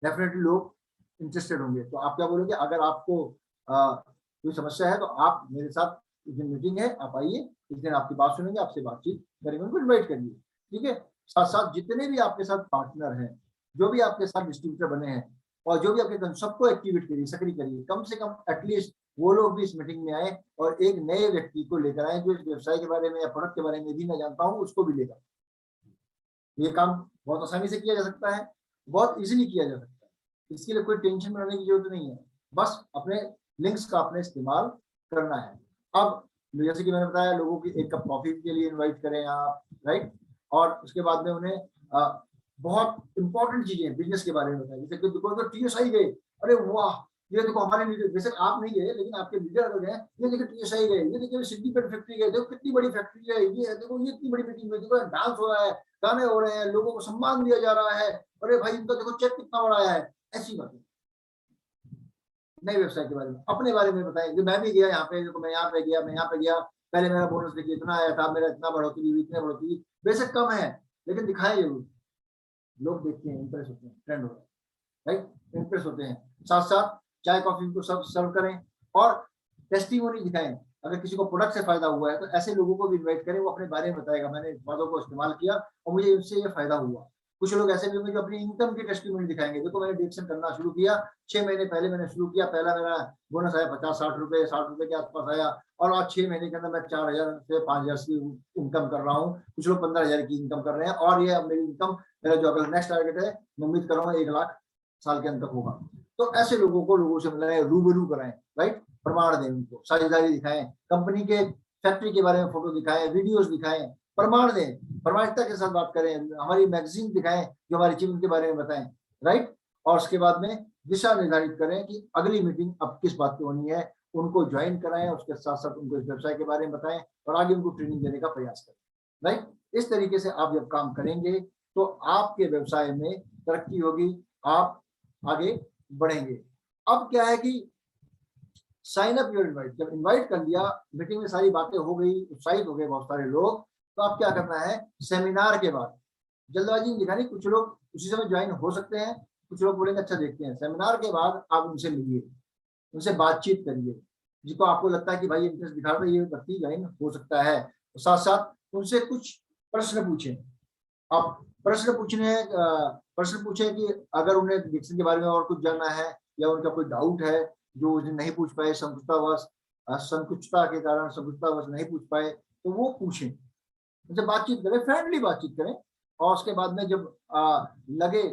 डेफिनेटली लोग इंटरेस्टेड होंगे। तो आप क्या बोलोगे, अगर आपको कोई समस्या है तो आप मेरे साथ, इस दिन मीटिंग है, आप आइए, इस दिन आपकी बात सुनेंगे, आपसे बातचीत करेंगे, उनको इन्वाइट करिए, ठीक है। साथ साथ जितने भी आपके साथ पार्टनर हैं, जो भी आपके साथ डिस्ट्रीब्यूटर बने हैं, और जो भी आपके सबको एक्टिवेट करिए, सक्रिय करिए, कम से कम एटलीस्ट वो लोग भी इस मीटिंग में आए और एक नए व्यक्ति को लेकर आए जो इस व्यवसाय के बारे में या प्रोडक्ट के बारे में भी मैं जानता हूँ, उसको भी लेकर। ये काम बहुत आसानी से किया जा सकता है, बहुत इजीली किया जा सकता है, इसके लिए कोई टेंशन बनाने की जरूरत नहीं है, बस अपने लिंक्स का अपने इस्तेमाल करना है। अब जैसे कि मैंने बताया, लोगों की एक कप कॉफी के लिए इनवाइट करें आप, राइट। और उसके बाद में उन्हें बहुत इंपॉर्टेंट चीजें बिजनेस के बारे में बताएं, जैसे कि देखो TSI गए, अरे वाह, ये देखो हमारे लीडर, जैसे आप नहीं गए लेकिन आपके लीडर अगर गए, ये देखो TSI गए, ये देखो सिद्दीपेट फैक्ट्री गए, देखो कितनी बड़ी फैक्ट्री है, ये देखो ये इतनी बड़ी मीटिंग में, देखो डांस हो रहा है, गाने हो रहे हैं, लोगों को सम्मान दिया जा रहा है, अरे भाई इनका देखो चेक कितना बड़ा आया है। ऐसी बातें नए व्यवसाय के बारे में, अपने बारे में बताएं कि मैं भी गया यहाँ पे, देखो मैं यहाँ पे गया, मैं यहाँ पे गया, पहले मेरा बोनस देखिए इतना आया था, मेरा इतना बढ़ोतरी हुई, इतने बढ़ोतरी, बेशक कम है लेकिन दिखाएं जरूर, लोग देखते हैं, इंप्रेस होते हैं, ट्रेंड होता है, राइट, इंप्रेस होते हैं। साथ साथ चाय कॉफी को सब सर्व करें और टेस्टिमोनी दिखाएं, अगर किसी को प्रोडक्ट से फायदा हुआ है तो ऐसे लोगों को भी इन्वाइट करें, वो अपने बारे में बताएगा, मैंने उत्पादों को इस्तेमाल किया और मुझे इससे ये फायदा हुआ। कुछ लोग ऐसे भी होंगे जो अपनी इनकम की टेस्टिमोनी दिखाएंगे, देखो मैंने डिएक्शन करना शुरू किया, 6 महीने पहले मैंने शुरू किया, पहला मेरा बोनस आया 50-60 रुपए, 60 रुपए के आसपास आया, और आज 6 महीने के अंदर मैं 4000 से 5000 की इनकम कर रहा हूँ, कुछ लोग 15000 की इनकम कर रहे हैं, और ये मेरी इनकम, मेरा जो अगला नेक्स्ट टारगेट है, मैं उम्मीद कर रहा हूँ 1 लाख साल के अंदर होगा। तो ऐसे लोगों को लोगों से मिलाएं, रूबरू कराएं, राइट, प्रमाण दें, उनको साझेदारी दिखाएं, कंपनी के फैक्ट्री के बारे में फोटो दिखाएं, वीडियोस दिखाएं, प्रमाण दें, प्रामाणिकता के साथ बात करें, हमारी मैगजीन दिखाएं जो हमारे अचीवमेंट के बारे में बताएं, राइट। और उसके बाद में दिशा निर्धारित करें कि अगली मीटिंग अब किस बात की होनी है, उनको ज्वाइन कराएं, उसके साथ साथ उनको इस व्यवसाय के बारे में बताएं और आगे उनको ट्रेनिंग देने का प्रयास करें, राइट। इस तरीके से आप जब काम करेंगे तो आपके व्यवसाय में तरक्की होगी, आप आगे बढ़ेंगे। अब क्या है कि साइन अप योर इनवाइट, जब इनवाइट कर दिया, मीटिंग में सारी बातें हो गई, उत्साहित हो गए बहुत सारे लोग, तो आप क्या करना है, सेमिनार के बाद जल्दबाजी नहीं दिखानी, कुछ लोग उसी समय ज्वाइन हो सकते हैं, कुछ लोग बोलेंगे अच्छा देखते हैं, सेमिनार के बाद आप उनसे मिलिए, उनसे बातचीत करिए, जिसको आपको लगता है कि भाई इंटरेस्ट दिखा रहा है, ये व्यक्ति ज्वाइन हो सकता है, तो साथ साथ उनसे कुछ प्रश्न पूछें। आप प्रश्न पूछें कि अगर उन्हें डिक्शन के बारे में और कुछ जानना है या उनका कोई डाउट है जो उन्हें नहीं पूछ पाए, संकुचितता के कारण संकुचिततावश नहीं पूछ पाए, तो वो पूछें, उनसे बातचीत करें, फ्रेंडली बातचीत करें। और उसके बाद में जब लगे,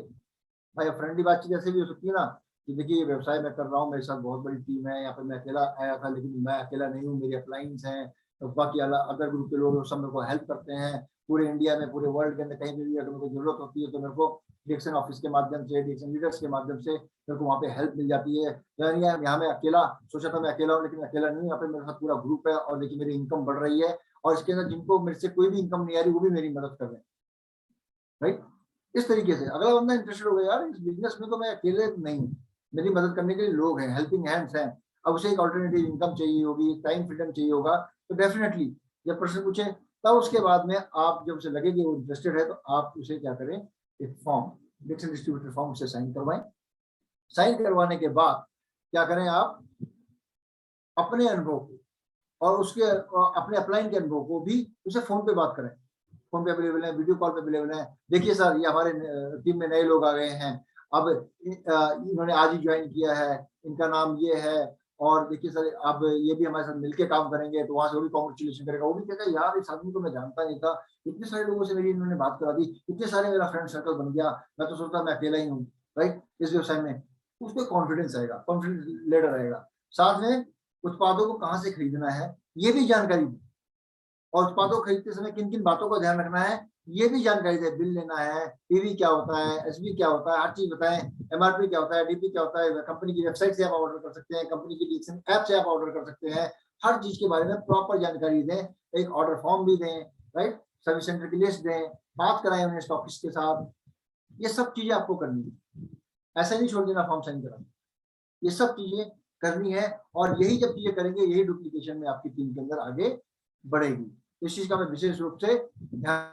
भाई फ्रेंडली बातचीत ऐसे भी हो सकती है ना कि देखिए ये व्यवसाय मैं कर रहा हूँ, मेरे साथ बहुत बड़ी टीम है, यहाँ पे मैं अकेला आया था, लेकिन मैं अकेला नहीं हूँ, मेरे अपलाइंस हैं, तो बाकी अदर ग्रुप के लोग सब मेरे को हेल्प करते हैं, पूरे इंडिया में, पूरे वर्ल्ड के अंदर कहीं भी अगर मेरे को जरूरत होती है तो मेरे को डिएक्शन ऑफिस के माध्यम से, डिएक्शन लीडर्स के माध्यम से मेरे को वहाँ पे हेल्प मिल जाती है। यहाँ मैं अकेला सोचा था, मैं अकेला हूँ, लेकिन अकेला नहीं, यहाँ पे मेरे साथ पूरा ग्रुप है और देखिए मेरी इनकम बढ़ रही है, और इसके अंदर जिनको मेरे से कोई भी इनकम नहीं आ रही वो भी मेरी मदद कर रहे हैं, राइट। इस तरीके से अगला बंदा इंटरेस्टेड हो गया, यार इस बिजनेस में तो मैं अकेले नहीं हूँ, मेरी मदद करने के लिए लोग हैं, हेल्पिंग हैंड्स हैं। अब उसे एक ऑल्टरनेटिव इनकम चाहिए होगी, टाइम फ्रीडम चाहिए होगा, तो डेफिनेटली जब प्रश्न पूछे तब उसके बाद में आप जब उसे लगे कि वो इंटरेस्टेड है तो आप उसे क्या करें, एक फॉर्म, डिक्सन डिस्ट्रीब्यूटर फॉर्म से साइन करवाएं। साइन करवाने के बाद क्या करें, आप अपने अनुभव को और उसके अपने अपलाइन के अनुभव को भी उसे फोन पे बात करें। फोन पे अवेलेबल है, वीडियो कॉल पे अवेलेबल है। देखिए सर, ये हमारे टीम में नए लोग आ गए हैं, अब इन्होंने आज ही ज्वाइन किया है, इनका नाम ये है, और देखिए सर अब ये भी हमारे साथ मिलके काम करेंगे। तो वहां से वो भी कॉन्ग्रेचुलेशन करेगा, वो भी कहता है यार इस आदमी को मैं जानता नहीं था, इतने सारे लोगों से मेरी इन्होंने बात करा दी, इतने सारे मेरा फ्रेंड सर्कल बन गया, मैं तो सोचता मैं अकेला ही हूँ, राइट, इस व्यवसाय में। उसको कॉन्फिडेंस आएगा, कॉन्फिडेंस लेडर रहेगा। साथ में उत्पादों को कहाँ से खरीदना है ये भी जानकारी दी, और उत्पादों खरीदते समय किन किन बातों का ध्यान रखना है ये भी जानकारी दे। बिल लेना है, पीवी क्या होता है, एसबी क्या होता है, हर चीज बताएं। एमआरपी क्या होता है, डीपी क्या होता है, कंपनी की वेबसाइट से आप ऑर्डर कर सकते हैं, कंपनी की डिक्शन ऐप से आप ऑर्डर कर सकते हैं। हर चीज के बारे में प्रॉपर जानकारी दें, एक ऑर्डर फॉर्म भी दें, राइट, सर्विस सेंटर की लिस्ट दें, बात कराएं उन्हें स्टॉकिस्ट के साथ। ये सब चीजें आपको करनी है, ऐसे नहीं छोड़ देना फॉर्म साइन करा, ये सब चीजें करनी है। और यही जब चीजें करेंगे, यही डुप्लीकेशन में आपकी टीम के अंदर आगे बढ़ेगी। इस चीज का मैं विशेष रूप से ध्यान।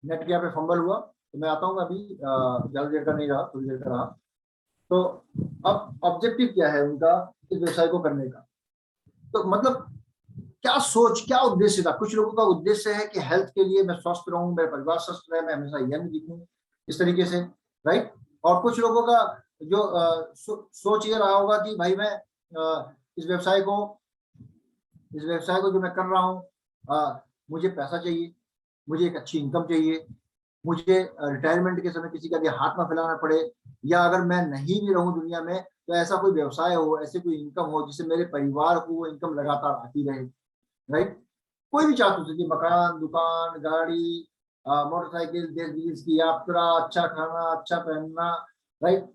नेट क्या पे फंबल हुआ, तो मैं आता हूँ अभी, ज्यादा देर का नहीं रहा, थोड़ी देर का रहा। तो अब ऑब्जेक्टिव क्या है उनका इस व्यवसाय को करने का, तो मतलब क्या सोच, क्या उद्देश्य था। कुछ लोगों का उद्देश्य है कि हेल्थ के लिए मैं स्वस्थ रहूं, मेरा परिवार स्वस्थ रहे, मैं हमेशा यंग दिखूं, इस तरीके से, राइट। और कुछ लोगों का जो सोच ये रहा होगा कि भाई मैं इस व्यवसाय को जो मैं कर रहा हूँ, मुझे पैसा चाहिए, मुझे एक अच्छी इनकम चाहिए, मुझे रिटायरमेंट के समय किसी का भी हाथ ना फैलाना पड़े, या अगर मैं नहीं भी रहूं दुनिया में तो ऐसा कोई व्यवसाय हो, ऐसे कोई इनकम हो जिससे मेरे परिवार को वो इनकम लगातार आती रहे, राइट। कोई भी चाहत हो सकती है, मकान, दुकान, गाड़ी, मोटरसाइकिल, देश विदेश की यात्रा, अच्छा खाना, अच्छा पहनना, राइट।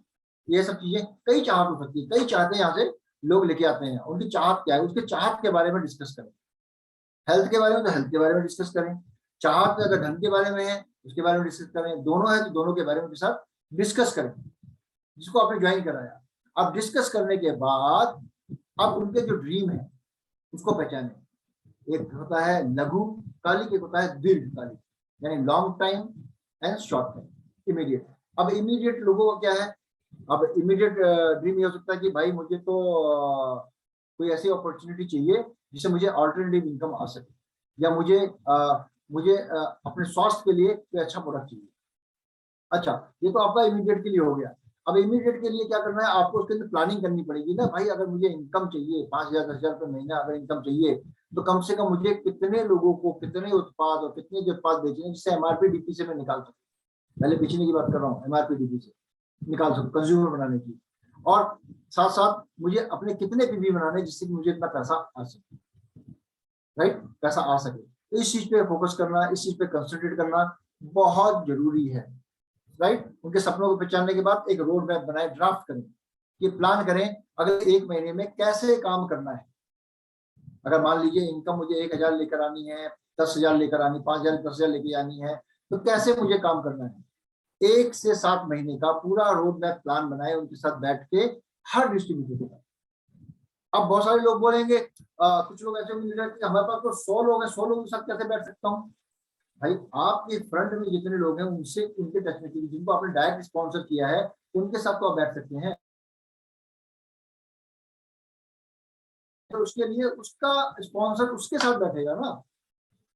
ये सब चीजें, कई चाहत हो सकती है, कई चाहते यहाँ से लोग लेके आते हैं। उनकी चाहत क्या है, उसके चाहत के बारे में डिस्कस करें। हेल्थ के बारे में तो हेल्थ के बारे में डिस्कस करें, चाहत अगर धन के बारे में है उसके बारे में डिस्कस करें, दोनों है तो दोनों के बारे में के साथ डिस्कस करें, जिसको आपने ज्वाइन कराया। अब डिस्कस करने के बाद अब उनके जो ड्रीम है उसको पहचाने। एक होता है लघु कालिक, एक होता है दीर्घकालिक, यानी long time and short time, immediate. अब इमीडिएट लोगों का क्या है, अब इमीडिएट ड्रीम ये हो सकता है कि भाई मुझे तो कोई ऐसी अपॉर्चुनिटी चाहिए जिससे मुझे ऑल्टरनेटिव इनकम आ सके, या मुझे अपने स्वास्थ्य के लिए कोई अच्छा प्रोडक्ट चाहिए। अच्छा, ये तो आपका इमीडिएट के लिए हो गया। अब इमीडिएट के लिए क्या करना है, आपको उसके अंदर प्लानिंग करनी पड़ेगी ना भाई। अगर मुझे इनकम चाहिए 5,000 10,000 रुपये महीना अगर इनकम चाहिए, तो कम से कम मुझे कितने लोगों को कितने उत्पाद और कितने जो उत्पाद बेचने जिससे एमआरपी डीपी से मैं निकाल सकूं। पहले बेचने की बात कर रहा हूँ, एमआरपी डीपी से निकाल सकूं कंज्यूमर बनाने की। और साथ साथ मुझे अपने कितने पीवी बनाने जिससे कि मुझे इतना पैसा आ सके, राइट, पैसा आ सके। तो इस चीज पे फोकस करना, इस चीज पे कंसंट्रेट करना बहुत जरूरी है, राइट। उनके सपनों को पहचानने के बाद एक रोड मैप बनाए, ड्राफ्ट करें, कि प्लान करें अगर एक महीने में कैसे काम करना है। अगर मान लीजिए इनकम मुझे 1,000 लेकर आनी है, 10,000 लेकर आनी, 5,000 10,000 लेके आनी है, तो कैसे मुझे काम करना है। 1 से 7 महीने का पूरा रोड मैप प्लान बनाए उनके साथ बैठ के, हर डिस्ट्रीब्यूटर के साथ। अब बहुत सारे लोग बोलेंगे, कुछ लोग ऐसे मिल रहे हैं हमारे पास तो 100 लोग हैं, 100 लोगों के साथ कैसे बैठ सकता हूँ। भाई आपके फ्रंट में जितने लोग हैं उनसे, उनके टच में, जिनको आपने डायरेक्ट स्पॉन्सर किया है उनके साथ तो आप बैठ सकते हैं। तो उसके लिए उसका स्पॉन्सर उसके साथ बैठेगा ना,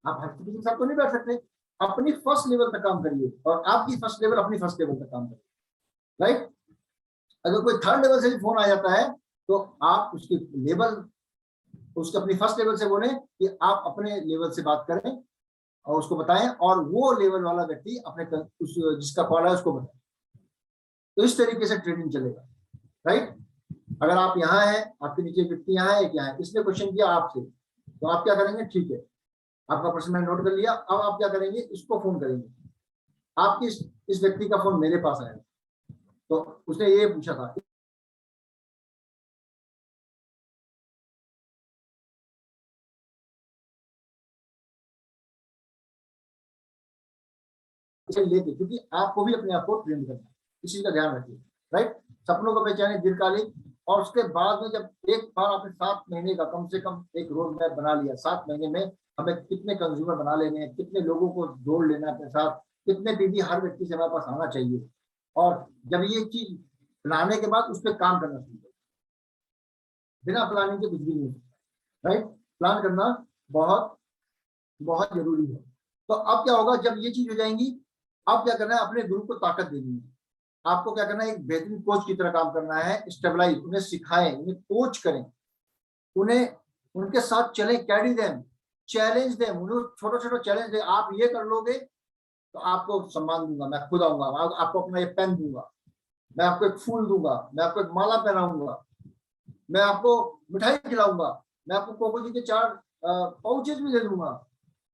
आप हर किसी के साथ तो नहीं बैठ सकते। अपनी फर्स्ट लेवल तक काम करिए, और आपकी फर्स्ट लेवल अपनी फर्स्ट लेवल तक काम करिए, राइट। अगर कोई थर्ड लेवल से भी फोन आ जाता है तो आप उसकी लेवल, उसके अपनी फर्स्ट लेवल से बोले कि आप अपने लेवल से बात करें और उसको बताएं, और वो लेवल वाला व्यक्ति अपने उस जिसका कॉल है उसको बताए, तो इस तरीके से ट्रेनिंग चलेगा, राइट। अगर आप यहाँ हैं, आपके नीचे व्यक्ति यहाँ है, क्या है, इसने क्वेश्चन किया आपसे, तो आप क्या करेंगे, ठीक है आपका प्रश्न मैंने नोट कर लिया, अब आप क्या करेंगे, इसको फोन करेंगे। आपकी इस व्यक्ति का फोन मेरे पास आया, तो उसने ये पूछा था, इसे लेके, क्योंकि आपको भी अपने आप को ट्रेन करना है, इस चीज का ध्यान रखिए, राइट। सपनों को पहचाने दीर्घकालिक, और उसके बाद में जब एक बार आपने 7 महीने का कम से कम एक रोड मैप बना लिया, 7 महीने में हमें कितने कंज्यूमर बना लेने हैं, कितने लोगों को जोड़ लेना है अपने साथ, कितने पीवी हर व्यक्ति से हमारे पास आना चाहिए, और जब ये चीज बनाने के बाद उस पर काम करना शुरू करें। बिना प्लानिंग के कुछ भी नहीं, राइट। प्लान करना बहुत बहुत जरूरी है। तो अब क्या होगा, जब ये चीज हो जाएंगी, अब क्या करना है, अपने ग्रुप को ताकत देनी है। आपको क्या करना है, एक बेहतरीन कोच की तरह काम करना है, स्टेबलाइज, उन्हें सिखाएं, उन्हें कोच करें, उन्हें उनके साथ चलें, कैरी देम, चैलेंज देम, उन्हें छोटा छोटा चैलेंज दे, आप ये कर लोगे तो आपको सम्मान दूंगा, मैं खुद आऊंगा, आपको अपना ये पेन दूंगा, मैं आपको एक फूल दूंगा, मैं आपको एक माला पहनाऊंगा, मैं आपको मिठाई खिलाऊंगा, मैं आपको कोको जी के 4 पाउचेज भी दे दूंगा,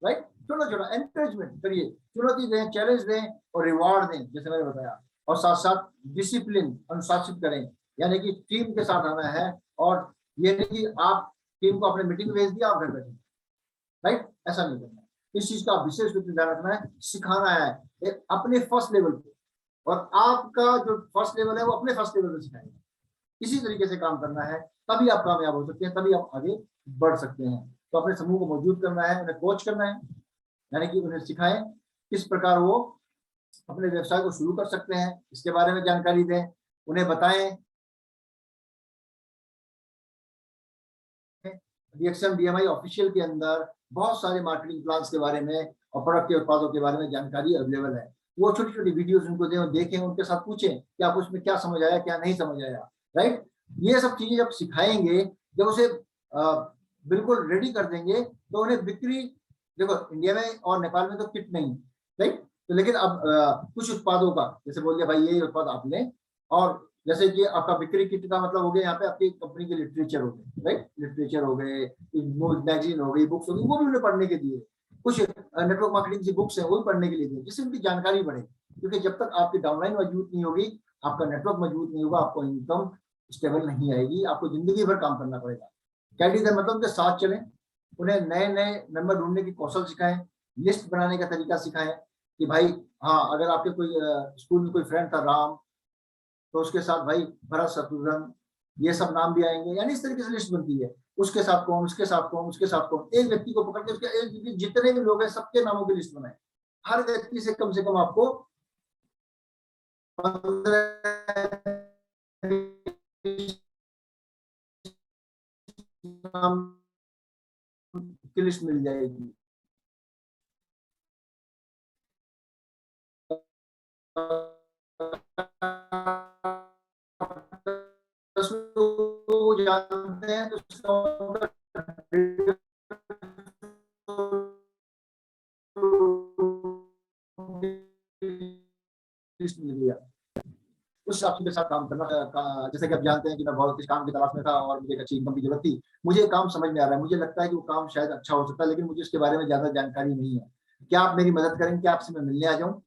राइट। छोटा छोटा एनकरेजमेंट करिए, चुनौती दें, चैलेंज दें और रिवार्ड दें, जैसे मैंने बताया, और साथ साथ डिसिप्लिन, अनुशासित करें, यानी कि टीम के साथ आना है, और ये नहीं कि आप टीम को अपने मीटिंग भेज दिया आप घर बैठे, राइट, ऐसा नहीं करना है। इस चीज का विशेष रूप से ध्यान रखना है, सिखाना है अपने फर्स्ट लेवल पे, और आपका जो फर्स्ट लेवल है वो अपने फर्स्ट लेवल पे सिखाएंगे। इसी तरीके से काम करना है, तभी आप कामयाब हो सकते हैं, तभी आप आगे बढ़ सकते हैं। तो अपने समूह को मौजूद करना है, उन्हें कोच करना है, यानी कि उन्हें सिखाएं किस प्रकार वो अपने व्यवसाय को शुरू कर सकते हैं, इसके बारे में जानकारी दें, उन्हें बताएं DXM DMI ऑफिशियल के अंदर बहुत सारे मार्केटिंग प्लान्स के बारे में और प्रोडक्ट के उत्पादों के बारे में जानकारी अवेलेबल है। वो छोटी छोटी वीडियोस उनको दें, देखें, उनके साथ पूछें कि आप उसमें क्या समझ आया, क्या नहीं समझ आया, राइट। ये सब चीजें जब सिखाएंगे, जब उसे बिल्कुल रेडी कर देंगे, तो उन्हें बिक्री, देखो इंडिया में और नेपाल में तो किट नहीं, राइट। तो लेकिन अब कुछ उत्पादों का, जैसे बोल दिया भाई ये उत्पाद आप लें, और जैसे कि आपका बिक्री किट का मतलब हो गया, यहाँ पे आपकी कंपनी के लिटरेचर हो गए, राइट, लिटरेचर हो गए, मैगजीन हो गई, बुक्स हो गई, वो भी उन्हें पढ़ने के दिए, कुछ नेटवर्क मार्केटिंग की बुक्स हैं वो भी पढ़ने के लिए दिए, जिससे उनकी जानकारी बढ़े, क्योंकि जब तक आपकी डाउनलाइन मजबूत नहीं होगी, आपका नेटवर्क मजबूत नहीं होगा, आपको इनकम स्टेबल नहीं आएगी, आपको जिंदगी भर काम करना पड़ेगा। कैडी दें मतलब उनके साथ चलें, उन्हें नए नए मेंबर ढूंढने की कौशल सिखाएं, लिस्ट बनाने का तरीका सिखाएं कि भाई हाँ, अगर आपके कोई स्कूल में कोई फ्रेंड था राम, तो उसके साथ भाई भरत, शत्रुघ्न, ये सब नाम भी आएंगे, यानी इस तरीके से लिस्ट बनती है, उसके साथ कौन, उसके साथ कौन, उसके साथ कौन, एक व्यक्ति को पकड़ के उसके जितने भी लोग हैं सबके नामों की लिस्ट बनाए, हर व्यक्ति से कम आपको 15 नाम की लिस्ट मिल जाएगी। जानते हैं तो लिस्ट मिल गया, उस आपके साथ काम करना। जैसे कि आप जानते हैं कि मैं बहुत इस काम की तलाश में था और मुझे एक अच्छी इनकम की जरूरत थी, मुझे काम समझ में आ रहा है, मुझे लगता है कि वो काम शायद अच्छा हो सकता है, लेकिन मुझे उसके बारे में ज्यादा जानकारी नहीं है, क्या आप मेरी मदद करेंगे, क्या आपसे मैं मिलने आ जाऊं।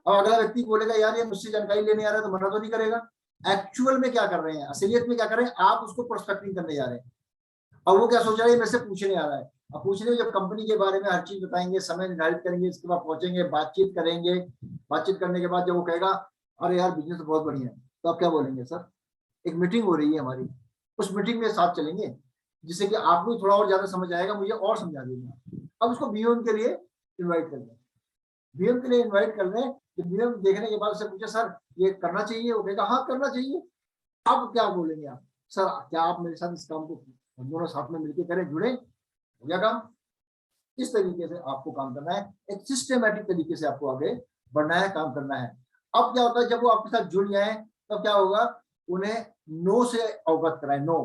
और अगला व्यक्ति बोलेगा यार ये मुझसे जानकारी लेने आ रहा है, तो मना तो नहीं करेगा। एक्चुअल में क्या कर रहे हैं, असलियत में क्या कर रहे हैं, आप उसको प्रोस्पेक्टिंग करने जा रहे हैं, और वो क्या सोच रहा है, मेरे से पूछने आ रहा है। अब पूछने में जब कंपनी के बारे में हर चीज बताएंगे, समय निर्धारित करेंगे, इसके बाद पहुंचेंगे, बातचीत करेंगे, बातचीत करने के बाद जब वो कहेगा अरे यार बिजनेस तो बहुत बढ़िया है, तो आप क्या बोलेंगे, सर एक मीटिंग हो रही है हमारी, उस मीटिंग में साथ चलेंगे, जिससे कि आपको थोड़ा और ज्यादा समझ आएगा, मुझे और समझा देगा। अब उसको बीएम के लिए इन्वाइट कर दें, बीएम के लिए इन्वाइट कर दें, कि बीएम देखने के बाद से पूछे सर ये करना चाहिए, वो कहेगा हाँ करना चाहिए। अब क्या बोलेंगे आप, सर क्या आप मेरे साथ इस काम को हम दोनों साथ में मिलकर करें, जुड़े, हो गया काम। इस तरीके से आपको काम करना है, एक सिस्टमेटिक तरीके से आपको आगे बढ़ना है, काम करना है। अब क्या होता है, जब वो आपके साथ जुड़ जाए तब क्या होगा, उन्हें नो से अवगत कराएं। नो,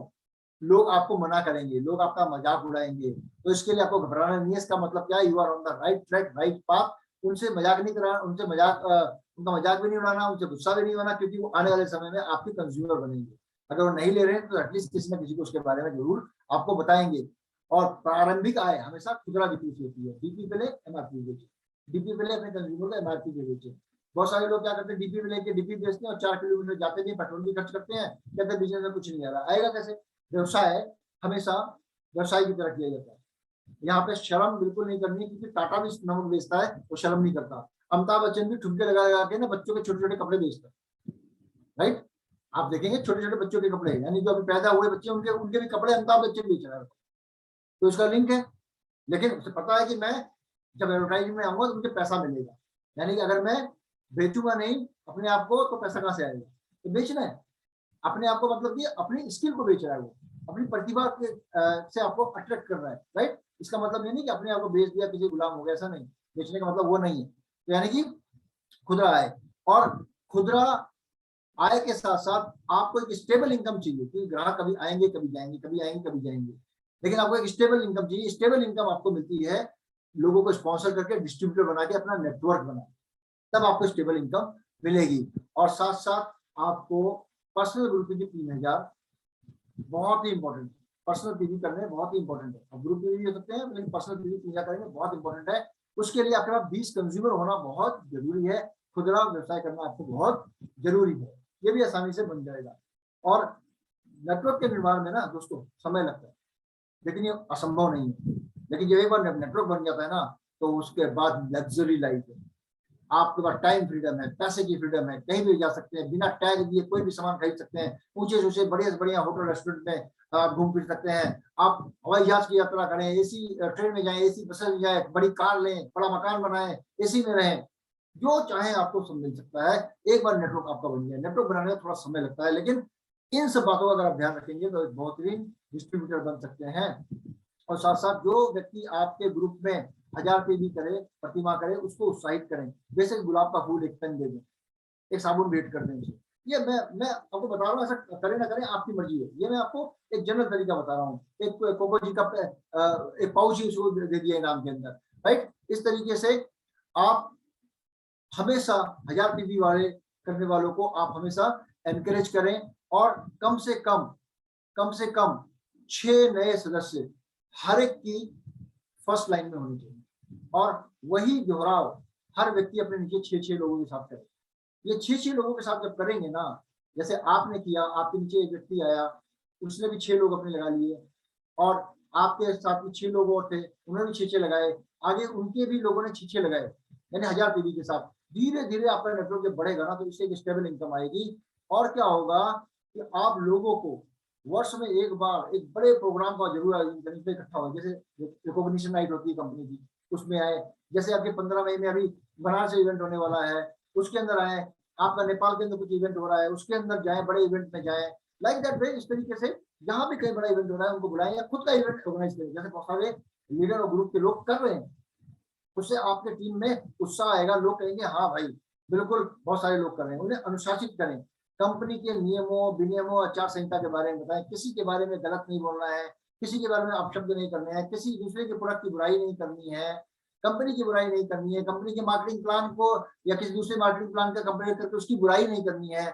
लोग आपको मना करेंगे, लोग आपका मजाक उड़ाएंगे, तो इसके लिए आपको घबराना नहीं है। इसका मतलब क्या है, you are on the right track, right path, उनसे मजाक नहीं कराना, उनका मजाक भी नहीं उड़ाना, उनसे गुस्सा भी नहीं होना, क्योंकि वो आने वाले समय में आपके कंज्यूमर बनेंगे। अगर वो नहीं ले रहे हैं तो एटलीस्ट किसी न किसी को उसके बारे में जरूर आपको बताएंगे। और प्रारंभिक आय हमेशा खुदरा बिक्री से होती है। डीपी पे ले, एमआरपी बेचे, डीपी पे ले, अपने कंज्यूमर को एमआरपी पे बेचे। बहुत सारे लोग क्या करते हैं, डीपी पे लेके डीपी बेचते हैं और 4 किलोमीटर जाते नहीं, पेट्रोल भी खर्च करते हैं, कहते हैं बिजनेस में कुछ नहीं आ रहा। आएगा कैसे? व्यवसाय हमेशा व्यवसाय की तरह किया जाता है। यहाँ पे शर्म बिल्कुल नहीं करनी, क्योंकि टाटा भी नमक बेचता है, वो शर्म नहीं करता। अमिताभ बच्चन भी ठुमके लगा लगा के ना बच्चों के छोटे छोटे कपड़े बेचता है, राइट? आप देखेंगे छोटे छोटे बच्चों के कपड़े, यानी जो अभी पैदा हुए बच्चे, उनके उनके भी कपड़े अमिताभ बच्चन बेच रहा है, तो इसका लिंक है। लेकिन उसे पता है कि मैं जब एडवर्टाइजिंग में आऊंगा तो मुझे पैसा मिलेगा, यानी कि अगर मैं बेचूंगा नहीं अपने आप को तो पैसा कहाँ से आएगा? तो बेचना है अपने आप को, मतलब कि अपनी स्किल को बेच रहा है वो, अपनी प्रतिभा के से आपको अट्रैक्ट कर रहा है, राइट? इसका मतलब ये नहीं कि अपने आप को बेच दिया, किसी गुलाम हो गया, ऐसा नहीं। बेचने का मतलब वो नहीं है। तो यानी कि खुदरा आय, और खुदरा आय के साथ साथ आपको एक स्टेबल इनकम चाहिए, क्योंकि ग्राहक कभी आएंगे कभी जाएंगे, कभी आएंगे कभी जाएंगे, लेकिन आपको एक स्टेबल इनकम चाहिए। स्टेबल इनकम आपको मिलती है लोगों को स्पॉन्सर करके, डिस्ट्रीब्यूटर बना के, अपना नेटवर्क बना, तब आपको स्टेबल इनकम मिलेगी। और साथ साथ आपको पर्सनल ग्रुप की 3000 बहुत ही इंपॉर्टेंट है। पर्सनल पीवी करने बहुत ही इंपॉर्टेंट है। अब ग्रुप पीवी हो सकते हैं, लेकिन पर्सनल पीवी पूजा करेंगे बहुत इंपॉर्टेंट है। उसके लिए आपके पास 20 कंज्यूमर होना बहुत जरूरी है। खुदरा व्यवसाय करना आपको बहुत जरूरी है, ये भी आसानी से बन जाएगा। और नेटवर्क के निर्माण में ना दोस्तों समय लगता है, लेकिन ये असंभव नहीं है। लेकिन जब एक बार नेटवर्क बन जाता है ना, तो उसके बाद लग्जरी लाइफ है। आपके पास टाइम फ्रीडम है, पैसे की फ्रीडम है, कहीं भी जा सकते हैं, बिना टैग दिए कोई भी सामान खरीद सकते हैं, ऊंचे ऊंचे बढ़िया से बढ़िया होटल रेस्टोरेंट में आप घूम फिर सकते हैं। आप हवाई जहाज की यात्रा करें, एसी ट्रेन में जाएं, एसी बस में जाएं, बड़ी कार लें, बड़ा मकान बनाएं, एसी में रहें, जो चाहे आपको सब मिल सकता है। एक बार नेटवर्क आपका बन गया। नेटवर्क बनाने में थोड़ा समय लगता है, लेकिन इन सब बातों का अगर आप ध्यान रखेंगे तो एक बेहतरीन डिस्ट्रीब्यूटर बन सकते हैं। और साथ साथ जो व्यक्ति आपके ग्रुप में 1000 रुपये भी करे, प्रतिमा करे, उसको उत्साहित करें। जैसे गुलाब का फूल एक पेन दे दें, एक साबुन भेंट कर दें उसे। ये मैं आपको बता रहा हूँ, ऐसा करें ना करें आपकी मर्जी है। ये मैं आपको एक जनरल तरीका बता रहा हूँ। एक कोको जी का एक पाउच ही उसको दे दिया इनाम के अंदर, राइट? इस तरीके से आप हमेशा 1000 पीवी वाले करने वालों को आप हमेशा एनकरेज करें। और कम से कम 6 नए सदस्य हर एक की फर्स्ट लाइन में होनी चाहिए, और वही दोहराव हर व्यक्ति अपने नीचे 6 लोगों के साथ करे। ये 6 लोगों के साथ जब करेंगे ना, जैसे आपने किया, आपके नीचे एक व्यक्ति आया, उसने भी 6 लोग अपने लगा लिए, और आपके साथ में 6 लोग और थे, उन्होंने भी 6 लगाए, आगे उनके भी लोगों ने 6 लगाए, यानी 1000 पीवी के साथ धीरे धीरे आपका नेटवर्क जब बढ़ेगा ना, तो इससे एक स्टेबल इनकम आएगी। और क्या होगा कि आप लोगों को वर्ष में एक बार एक बड़े प्रोग्राम का जरूर आयोजन करें, इकट्ठा हो, जैसे रिकॉग्निशन नाइट होती है कंपनी की, उसमें आए। जैसे आपके 15 मई में अभी बनारस से इवेंट होने वाला है, उसके अंदर आए। आपका नेपाल के अंदर कुछ इवेंट हो रहा है, उसके अंदर जाए, बड़े इवेंट में जाए। लाइक दैट वे, इस तरीके से जहां भी कहीं बड़ा इवेंट हो रहा है उनको बुलाएं, या खुद का इवेंट ऑर्गेनाइज करें, जैसे बहुत सारे लीडर और ग्रुप के लोग कर रहे हैं। उससे आपके टीम में उत्साह आएगा, लोग कहेंगे हाँ भाई बिल्कुल, बहुत सारे लोग कर रहे हैं। उन्हें अनुशासित करें, कंपनी के नियमों विनियमों आचार संहिता के बारे में बताएं, किसी के बारे में गलत नहीं बोलना है, किसी के बारे में अपशब्द नहीं करने हैं, किसी दूसरे के प्रोडक्ट की बुराई नहीं करनी है, कंपनी की बुराई नहीं करनी है, कंपनी के मार्केटिंग प्लान को या किसी दूसरे मार्केटिंग प्लान का कंपेयर करके उसकी बुराई नहीं करनी है,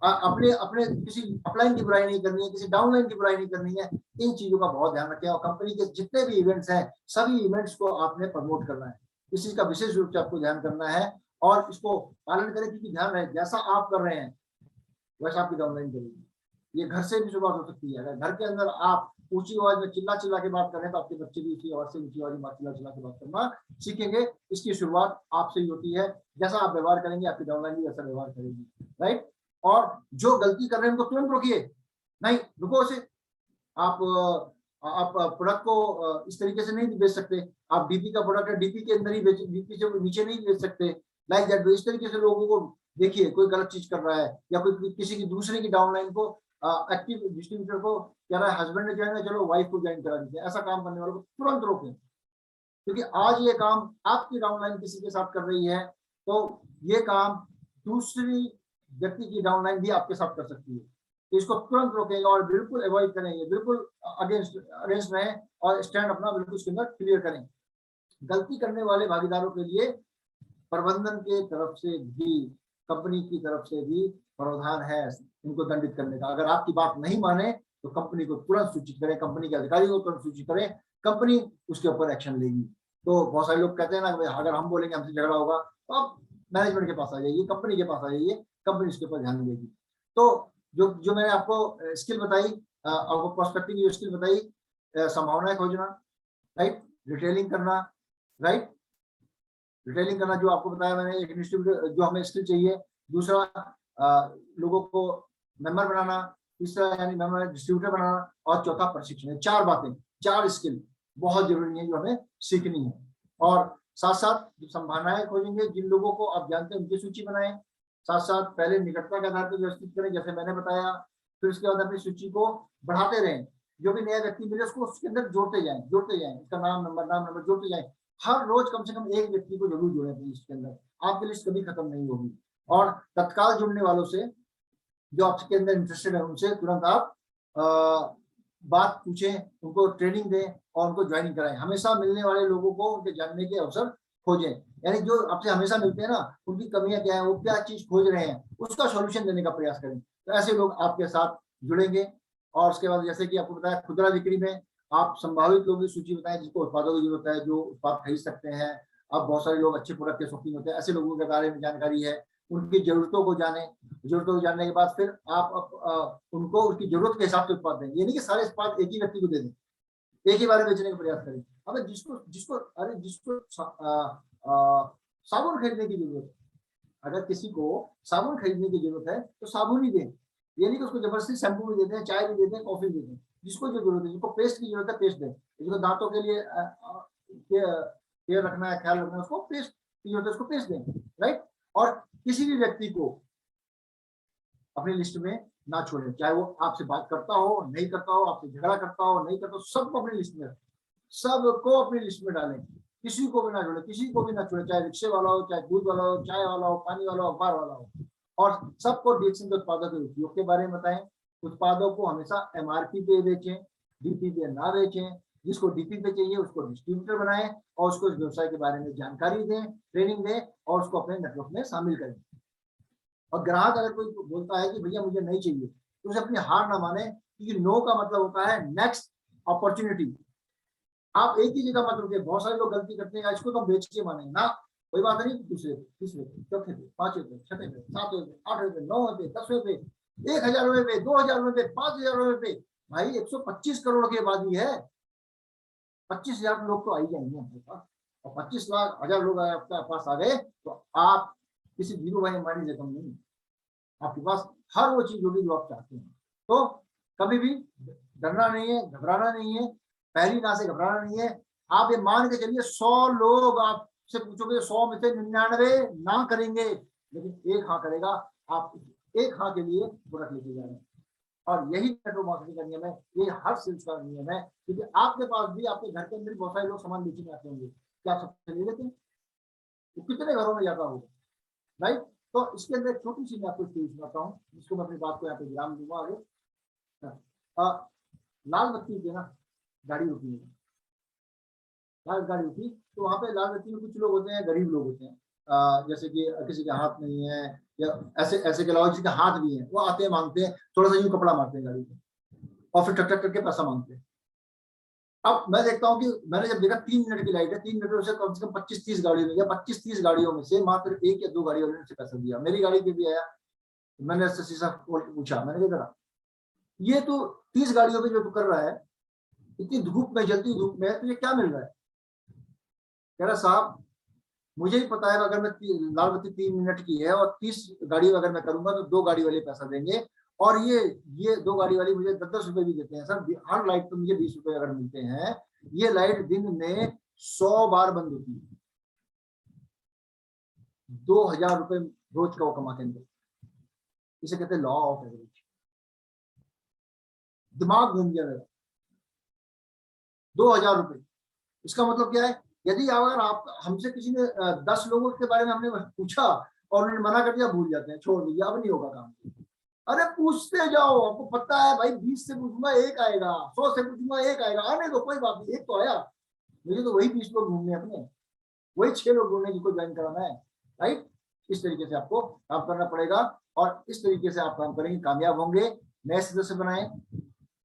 अपने अपने किसी अपलाइन की बुराई नहीं करनी है, किसी डाउनलाइन की बुराई नहीं करनी है। इन चीजों का बहुत ध्यान रखें। और कंपनी के जितने भी इवेंट्स हैं, सभी इवेंट्स को आपने प्रमोट करना है, इस चीज का विशेष रूप से आपको ध्यान करना है, और इसको पालन करें, क्योंकि ध्यान रहे जैसा आप कर रहे हैं वैसा आपकी डाउनलाइन करेगी। ये घर से भी शुरुआत हो सकती है। अगर घर के अंदर आप ऊंची आवाज में चिल्ला चिल्ला के बात करें, तो आपके बच्चे भी उसी आवाज से ऊंची आवाज में चिल्ला चिल्ला के बात करना सीखेंगे। इसकी शुरुआत आपसे ही होती है। जैसा आप व्यवहार करेंगे, आपकी डाउनलाइन भी वैसा व्यवहार करेगी, राइट? और जो गलती कर रहे हैं उनको तुरंत रोकिए, नहीं रुको उसे। आप प्रोडक्ट को इस तरीके से नहीं बेच सकते। आप डीपी का प्रोडक्ट है, डीपी के अंदर ही बेच, डीपी से नीचे नहीं बेच सकते। लाइक दैट, इस तरीके से लोगों को देखिए, कोई गलत चीज कर रहा है, या कोई किसी की दूसरे की डाउनलाइन को एक्टिव डिस्ट्रीब्यूटर को कह रहा है हस्बैंड ने ज्वाइन, चलो वाइफ को ज्वाइन करा दीजिए, ऐसा काम करने वालों को तुरंत रोकें। क्योंकि आज ये काम आपकी डाउनलाइन किसी के साथ कर रही है, तो ये काम दूसरी व्यक्ति की डाउनलाइन भी आपके साथ कर सकती है। तो इसको तुरंत रोकेंगे और बिल्कुल अवॉइड करेंगे, बिल्कुल अगेंस्ट रहें, और स्टैंड अपना बिल्कुल उसके अंदर क्लियर करें। गलती करने वाले भागीदारों के लिए प्रबंधन के तरफ से भी, कंपनी की तरफ से भी प्रावधान है इनको दंडित करने का। अगर आपकी बात नहीं माने तो कंपनी को तुरंत सूचित करें, कंपनी के अधिकारी को तुरंत सूचित करें, कंपनी उसके ऊपर एक्शन लेगी। तो बहुत सारे लोग कहते हैं ना कि अगर हम बोलेंगे हमसे झगड़ा होगा, तो आप मैनेजमेंट के पास आ जाइए, कंपनी के पास आ जाइए, कंपनी उसके ऊपर ध्यान देगी। तो जो जो मैंने आपको स्किल बताई, आपको प्रोस्पेक्टिंग की स्किल बताई, संभावनाएं खोजना, राइट, रिटेलिंग करना, राइट, रिटेलिंग करना जो आपको बताया मैंने, एक डिस्ट्रीब्यूटर जो हमें स्किल चाहिए। दूसरा लोगों को मेंबर बनाना, तीसरा यानी मेंबर डिस्ट्रीब्यूटर बनाना, और चौथा प्रशिक्षण। 4 बातें, 4 स्किल बहुत जरूरी है जो हमें सीखनी है। और साथ साथ जो संभावनाएं खोजेंगे, जिन लोगों को आप जानते हैं उनकी सूची बनाएं। साथ साथ पहले निकटता के आधार पर व्यवस्थित करें जैसे मैंने बताया, फिर उसके बाद अपनी सूची को बढ़ाते रहें। जो भी नया व्यक्ति मिले उसको उसके अंदर जोड़ते जाएं, उसका नाम नंबर जोड़ते जाएं। हर रोज कम से कम एक व्यक्ति को जरूर जोड़ें अपनी लिस्ट के अंदर, आपकी लिस्ट कभी खत्म नहीं होगी। और तत्काल जुड़ने वालों से, जो आपके अंदर इंटरेस्टेड है, उनसे तुरंत आप बात पूछें, उनको ट्रेनिंग दें और उनको ज्वाइनिंग कराएं। हमेशा मिलने वाले लोगों को उनके जानने के अवसर खोजें, यानी जो आपसे हमेशा मिलते हैं ना, उनकी कमियां क्या है, वो क्या चीज खोज रहे हैं, उसका सॉल्यूशन देने का प्रयास करें। तो ऐसे लोग आपके साथ जुड़ेंगे। और उसके बाद जैसे कि आपको बताया, खुदरा बिक्री में आप संभावित लोगों की सूची बताएं जिसको उत्पादों की जरूरत है, जो उत्पाद खरीद सकते हैं। अब बहुत सारे लोग अच्छे प्रोडक्ट के शौकीन होते हैं, ऐसे लोगों के बारे में जानकारी है, उनकी जरूरतों को जाने। जरूरतों को जानने के बाद फिर आप उनको उसकी जरूरत के हिसाब से उत्पाद दें, ये नहीं कि सारे उत्पाद एक ही व्यक्ति को दे दें, एक ही बार बेचने का प्रयास करें। अगर जिसको साबुन खरीदने की जरूरत है, अगर किसी को साबुन खरीदने की जरूरत है तो साबुन ही दें, ये नहीं कि उसको जबरदस्ती शैम्पू भी देते हैं, चाय भी देते हैं, कॉफी भी देते हैं। जिसको जो जरूरत है, जिसको पेस्ट की जरूरत है पेस्ट दें, जिसको दांतों के लिए केयर रखना है, ख्याल रखना है, उसको पेस्ट की जरूरत है, उसको पेस्ट दें, राइट। और किसी भी व्यक्ति को अपनी लिस्ट में ना छोड़ें, चाहे वो आपसे बात करता हो नहीं करता हो, आपसे झगड़ा करता हो नहीं करता हो, सबको अपनी लिस्ट में, सबको अपनी लिस्ट में डालें, किसी को भी ना छोड़े, किसी को भी ना छोड़े, चाहे रिक्शे वाला हो, चाहे दूध वाला हो, चाय वाला हो, पानी वाला हो, अखबार वाला हो। और सबको डीएक्सन के उत्पादों के उपयोग के बारे में बताएं। उत्पादों को हमेशा एमआरपी पे बेचें, डीपी पे ना बेचें। जिसको डीपी पे चाहिए उसको डिस्ट्रीब्यूटर बनाएं और उसको इस व्यवसाय के बारे में जानकारी दें, ट्रेनिंग दें और उसको अपने नेटवर्क में शामिल करें। और ग्राहक अगर कोई बोलता है कि भैया मुझे नहीं चाहिए, तो उसे अपनी हार ना माने, क्योंकि नो का मतलब होता है नेक्स्ट अपॉर्चुनिटी। आप एक ही जगह मत रुके, बहुत सारे लोग गलती करते हैं, इसको तो हम बेच के मानेंगे ना, कोई बात नहीं। दूसरे पे, तीसरे पे, चौथे पे, पांचवें पे, छठे पे, सातवें पे, आठवें पे, नौवें पे, 10वें पे, 1000 रुपए पे, 2000 रुपए पे, 5000 रुपए पे। भाई 125 करोड़ की आबादी है, 25,000 लोग तो आ ही जाएंगे हमारे पास। और 25,000 लोग आपके पास आ गए तो आप किसी धीरू भाई अंबानी से कम नहीं, आपके पास हर वो चीज होगी जो आप चाहते हैं। तो कभी भी डरना नहीं है, घबराना नहीं है, पहली ना से घबराना नहीं है। आप ये मान के चलिए 100 लोग आपसे पूछोगे, 100 में से 99 ना करेंगे, लेकिन एक हाँ करेगा। आप एक हाँ के लिए प्रोडक्ट लेके जा रहे हैं। और यही नेटवर्क मार्केटिंग का नियम है, ये हर सेल्स का नियम है। क्योंकि आपके पास भी, आपके घर के अंदर बहुत सारे लोग सामान बेचने आते होंगे, क्या आप सबसे ले लेते हैं? तो कितने घरों में जाता होगा, राइट। तो इसके अंदर एक छोटी सी मैं आपको स्टोरी सुनाता हूँ, जिसको मैं अपनी बात को यहाँ पे विराम दूंगा आगे। लाल बत्ती पे ना गाड़ी रुकी है, लाल गाड़ी रुकी, तो वहां पे लाल बत्ती में कुछ लोग होते हैं, गरीब लोग होते हैं, जैसे कि किसी के हाथ नहीं है, या ऐसे ऐसे के अलावा जिसके हाथ भी है, वो आते हैं, मांगते हैं, थोड़ा सा यूं कपड़ा मारते हैं गाड़ी पे और फिर टक टक करके पैसा मांगते हैं। अब मैं देखता हूँ कि मैंने जब देखा 3 मिनट की लाइट है, 3 मिनट से कम 25-30 गाड़ियों में, 25-30 गाड़ियों में से मात्र 1 या 2 गाड़ी वाले ने पैसा दिया। मेरी गाड़ी पे भी आया, मैंने उससे शीशा खोल के पूछा, मैंने क्या करा, ये तो 30 गाड़ियों पे जो तू कर रहा है, इतनी धूप में, जलती धूप में, तुझे क्या मिल रहा है? कह रहा साहब मुझे ही पता है, अगर मैं लाल बत्ती 3 मिनट की है और 30 गाड़ी अगर मैं करूंगा तो 2 गाड़ी वाले पैसा देंगे, और ये 2 गाड़ी वाली मुझे 10-10 रुपए भी देते हैं सर, हर लाइट पे मुझे 20 रुपए अगर मिलते हैं। ये लाइट दिन में 100 बार बंद होती है, 2000 रुपए रोज का वो कमाते हैं। इसे कहते हैं लॉ ऑफ एवरेज। दिमाग घूम गया मेरा, 2000 रुपए, इसका मतलब क्या है? यदि अगर आप हमसे किसी ने 10 लोगों के बारे में हमने पूछा और उन्होंने मना कर दिया, भूल जाते हैं, छोड़ दीजिए, अब नहीं होगा काम। अरे पूछते जाओ, आपको पता है भाई 20 से पूछूंगा एक आएगा, 100 से पूछूंगा एक आएगा, आने दो, कोई बात नहीं, एक तो आया। मुझे तो वही 20 लोग ढूंढने अपने, वही 6 लोग ढूंढने जिनको ज्वाइन कराना है। राइट। इस तरीके से आपको काम करना पड़ेगा और इस तरीके से आप काम करेंगे, कामयाब होंगे। नए सदस्य बनाएं,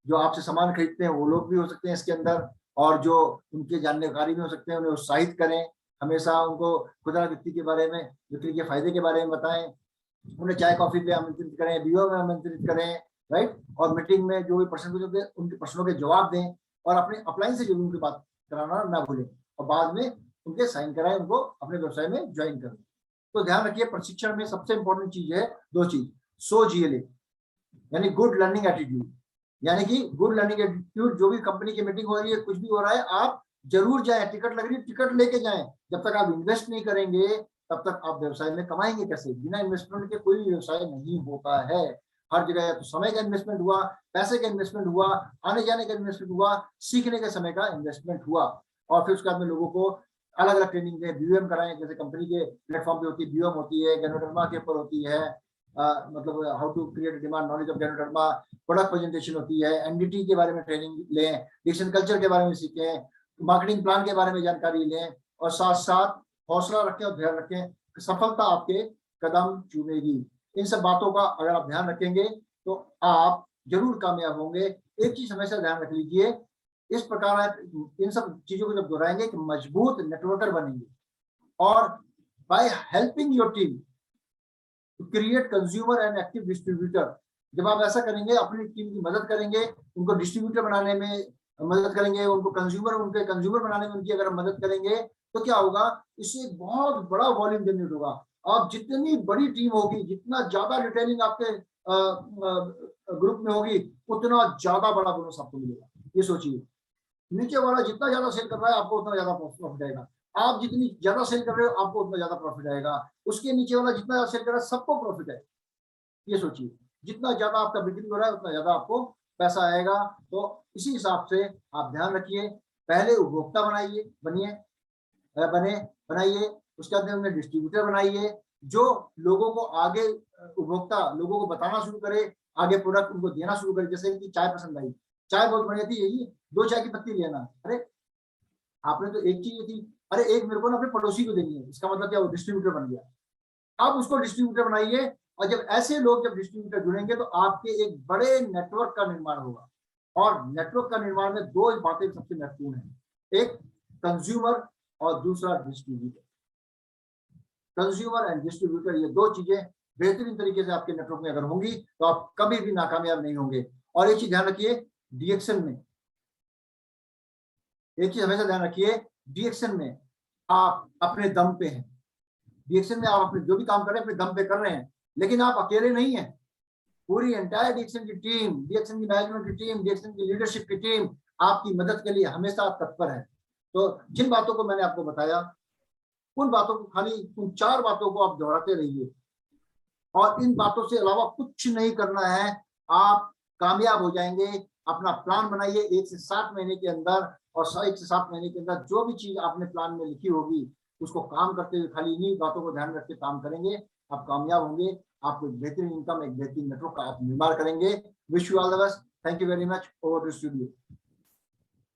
जो आपसे सामान खरीदते हैं वो लोग भी हो सकते हैं इसके अंदर, और जो उनके जानकारी भी हो सकते हैं, उन्हें उत्साहित करें, हमेशा उनको खुदरा बिक्री के बारे में, बिक्री के फायदे के बारे में बताएं, उन्हें चाय कॉफी पे आमंत्रित करें, वीडियो में आमंत्रित करें, राइट। और मीटिंग में जो भी प्रश्न पूछते हैं उनके प्रश्नों के जवाब दें, और अपने अपलाइन से जो भी उनकी बात कराना ना भूलें, और बाद में उनके साइन कराएं, उनको अपने व्यवसाय में ज्वाइन करें। तो ध्यान रखिए, प्रशिक्षण में सबसे इंपॉर्टेंट चीज है दो चीज, सो जीएलए यानी गुड लर्निंग एटीट्यूड, यानी कि गुड लर्निंग एटीट्यूड। जो भी कंपनी की मीटिंग हो रही है, कुछ भी हो रहा है, आप जरूर जाएं, टिकट लग रही है टिकट लेके जाएं। जब तक आप इन्वेस्ट नहीं करेंगे तब तक आप व्यवसाय में कमाएंगे कैसे? बिना इन्वेस्टमेंट के कोई व्यवसाय नहीं होता है। हर जगह तो समय का इन्वेस्टमेंट हुआ, पैसे का इन्वेस्टमेंट हुआ, आने जाने का इन्वेस्टमेंट हुआ, सीखने के समय का इन्वेस्टमेंट हुआ, और फिर उसके बाद में लोगों को अलग अलग ट्रेनिंग दें, बीओएम कराएं, जैसे कंपनी के प्लेटफॉर्म पे होती है, बीओएम होती है, गैनोडर्मा के ऊपर होती है, मतलब how to create demand knowledge of ganoderma, product presentation होती है, एनडीटी के बारे में ट्रेनिंग लें, डिक्शन कल्चर के बारे में सीखें, मार्केटिंग प्लान के बारे में जानकारी लें, और साथ साथ हौसला रखें और ध्यान रखें, सफलता आपके कदम चूमेगी। इन सब बातों का अगर आप ध्यान रखेंगे तो आप जरूर कामयाब होंगे। एक चीज हमेशा ध्यान रख लीजिए, इस प्रकार इन सब चीजों को जब दोहराएंगे कि मजबूत नेटवर्कर बनेंगे, और by helping your team to create consumer and active distributor, जब आप ऐसा करेंगे, अपनी टीम की मदद करेंगे, उनको डिस्ट्रीब्यूटर बनाने में मदद करेंगे, उनको उनके कंज्यूमर बनाने में उनकी अगर मदद करेंगे, तो क्या होगा, इससे एक बहुत बड़ा वॉल्यूम जनरेट होगा। आप जितनी बड़ी टीम होगी, जितना ज्यादा रिटेलिंग आपके ग्रुप में होगी, उतना ज्यादा बड़ा बोनस आपको मिलेगा। ये सोचिए, नीचे वाला जितना ज्यादा सेल कर रहा है आपको उतना ज्यादा प्रॉफिट आएगा, आप जितनी ज्यादा सेल कर रहे हो आपको उतना ज्यादा प्रॉफिट आएगा, उसके नीचे वाला जितना ज्यादा सेल कर रहा है सबको प्रॉफिट है। ये सोचिए, जितना ज्यादा आपका बिक्री हो रहा है उतना ज्यादा आपको पैसा आएगा। तो इसी हिसाब से आप ध्यान रखिए, पहले उपभोक्ता बनाइए, उसके बाद उन्हें डिस्ट्रीब्यूटर बनाइए, जो लोगों को आगे, उपभोक्ता लोगों को बताना शुरू करे, आगे प्रोडक्ट उनको देना शुरू करे। जैसे कि चाय पसंद आई, चाय बहुत बढ़िया थी, यही 2 चाय की पत्ती लेना, अरे आपने तो एक चीज थी, अरे एक मेरे को ना अपने पड़ोसी को देनी है, इसका मतलब क्या, वो डिस्ट्रीब्यूटर बन गया। आप उसको डिस्ट्रीब्यूटर बनाइए, और जब ऐसे लोग जब डिस्ट्रीब्यूटर जुड़ेंगे तो आपके एक बड़े नेटवर्क का निर्माण होगा। और नेटवर्क का निर्माण में 2 बातें सबसे महत्वपूर्ण है, एक कंज्यूमर और दूसरा डिस्ट्रीब्यूटर। कंज्यूमर एंड डिस्ट्रीब्यूटर, ये 2 चीजें बेहतरीन तरीके से आपके नेटवर्क में अगर होंगी तो आप कभी भी नाकामयाब नहीं होंगे। और एक चीज ध्यान रखिए, डीएक्शन में एक चीज हमेशा ध्यान रखिए, डीएक्शन में आप अपने दम पे हैं। डीएक्शन में आप अपने जो भी काम कर रहे हैं अपने दम पे कर रहे हैं, लेकिन आप अकेले नहीं हैं। पूरी एंटायर डीएक्शन की टीम, डीएक्शन की मैनेजमेंट की टीम, डीएक्शन की लीडरशिप की टीम आपकी मदद के लिए हमेशा तत्पर है। तो जिन बातों को मैंने आपको बताया, उन बातों को, खाली उन 4 बातों को आप दोहराते रहिए, और इन बातों से अलावा कुछ नहीं करना है, आप कामयाब हो जाएंगे। अपना प्लान बनाइए 1 से 7 महीने के अंदर, और 1 से 7 महीने के अंदर जो भी चीज आपने प्लान में लिखी होगी उसको काम करते हुए, खाली इन्हीं बातों को ध्यान रख के काम करेंगे, आप कामयाब होंगे। आपको एक बेहतरीन इनकम, एक बेहतरीन नेटवर्क का आप निर्माण करेंगे। Wish you all the best. Thank you very much. Over to studio.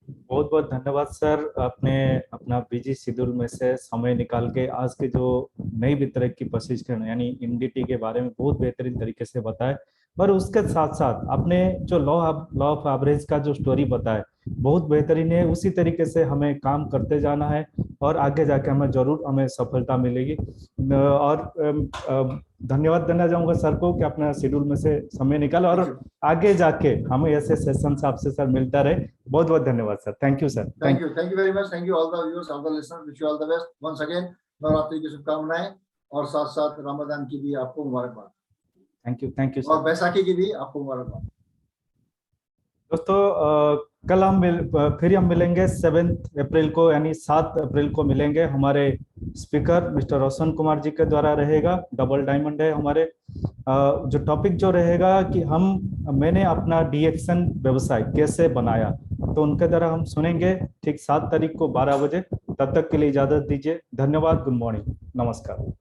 बहुत बहुत धन्यवाद सर, आपने अपना बिजी शेड्यूल में से समय निकाल के आज के जो नई वितरक की प्रशिक्षण यानी एनडीटी के बारे में बहुत बेहतरीन तरीके से बताया, और उसके साथ साथ आपने जो लॉ ऑफ एवरेज का जो स्टोरी बताया बहुत बेहतरीन है। उसी तरीके से हमें काम करते जाना है, और आगे जाके हमें सफलता मिलेगी। और धन्यवाद देना चाहूंगा सर को कि अपना शेड्यूल में से समय निकाला, और आगे जाके हमें ऐसे सेशंस आपसे सर मिलता रहे। बहुत बहुत धन्यवाद sir. Thank you sir. Thank you very much. Thank you all the viewers, all the listeners. Wish you all the best once again. Navratri की शुभकामनाएं, और साथ साथ रमजान की भी आपको मुबारकबाद। Thank you sir. और बैसाखी की भी आपको मुबारकबाद। दोस्तों, कल फिर हम मिलेंगे 7 अप्रैल को, यानी 7 अप्रैल को मिलेंगे। हमारे स्पीकर मिस्टर रोशन कुमार जी के द्वारा रहेगा, डबल डायमंड है हमारे। जो टॉपिक जो रहेगा कि मैंने अपना डीएक्शन व्यवसाय कैसे बनाया, तो उनके द्वारा हम सुनेंगे ठीक 7 तारीख को 12 बजे। तब तक के लिए इजाजत दीजिए। धन्यवाद। Good morning. नमस्कार।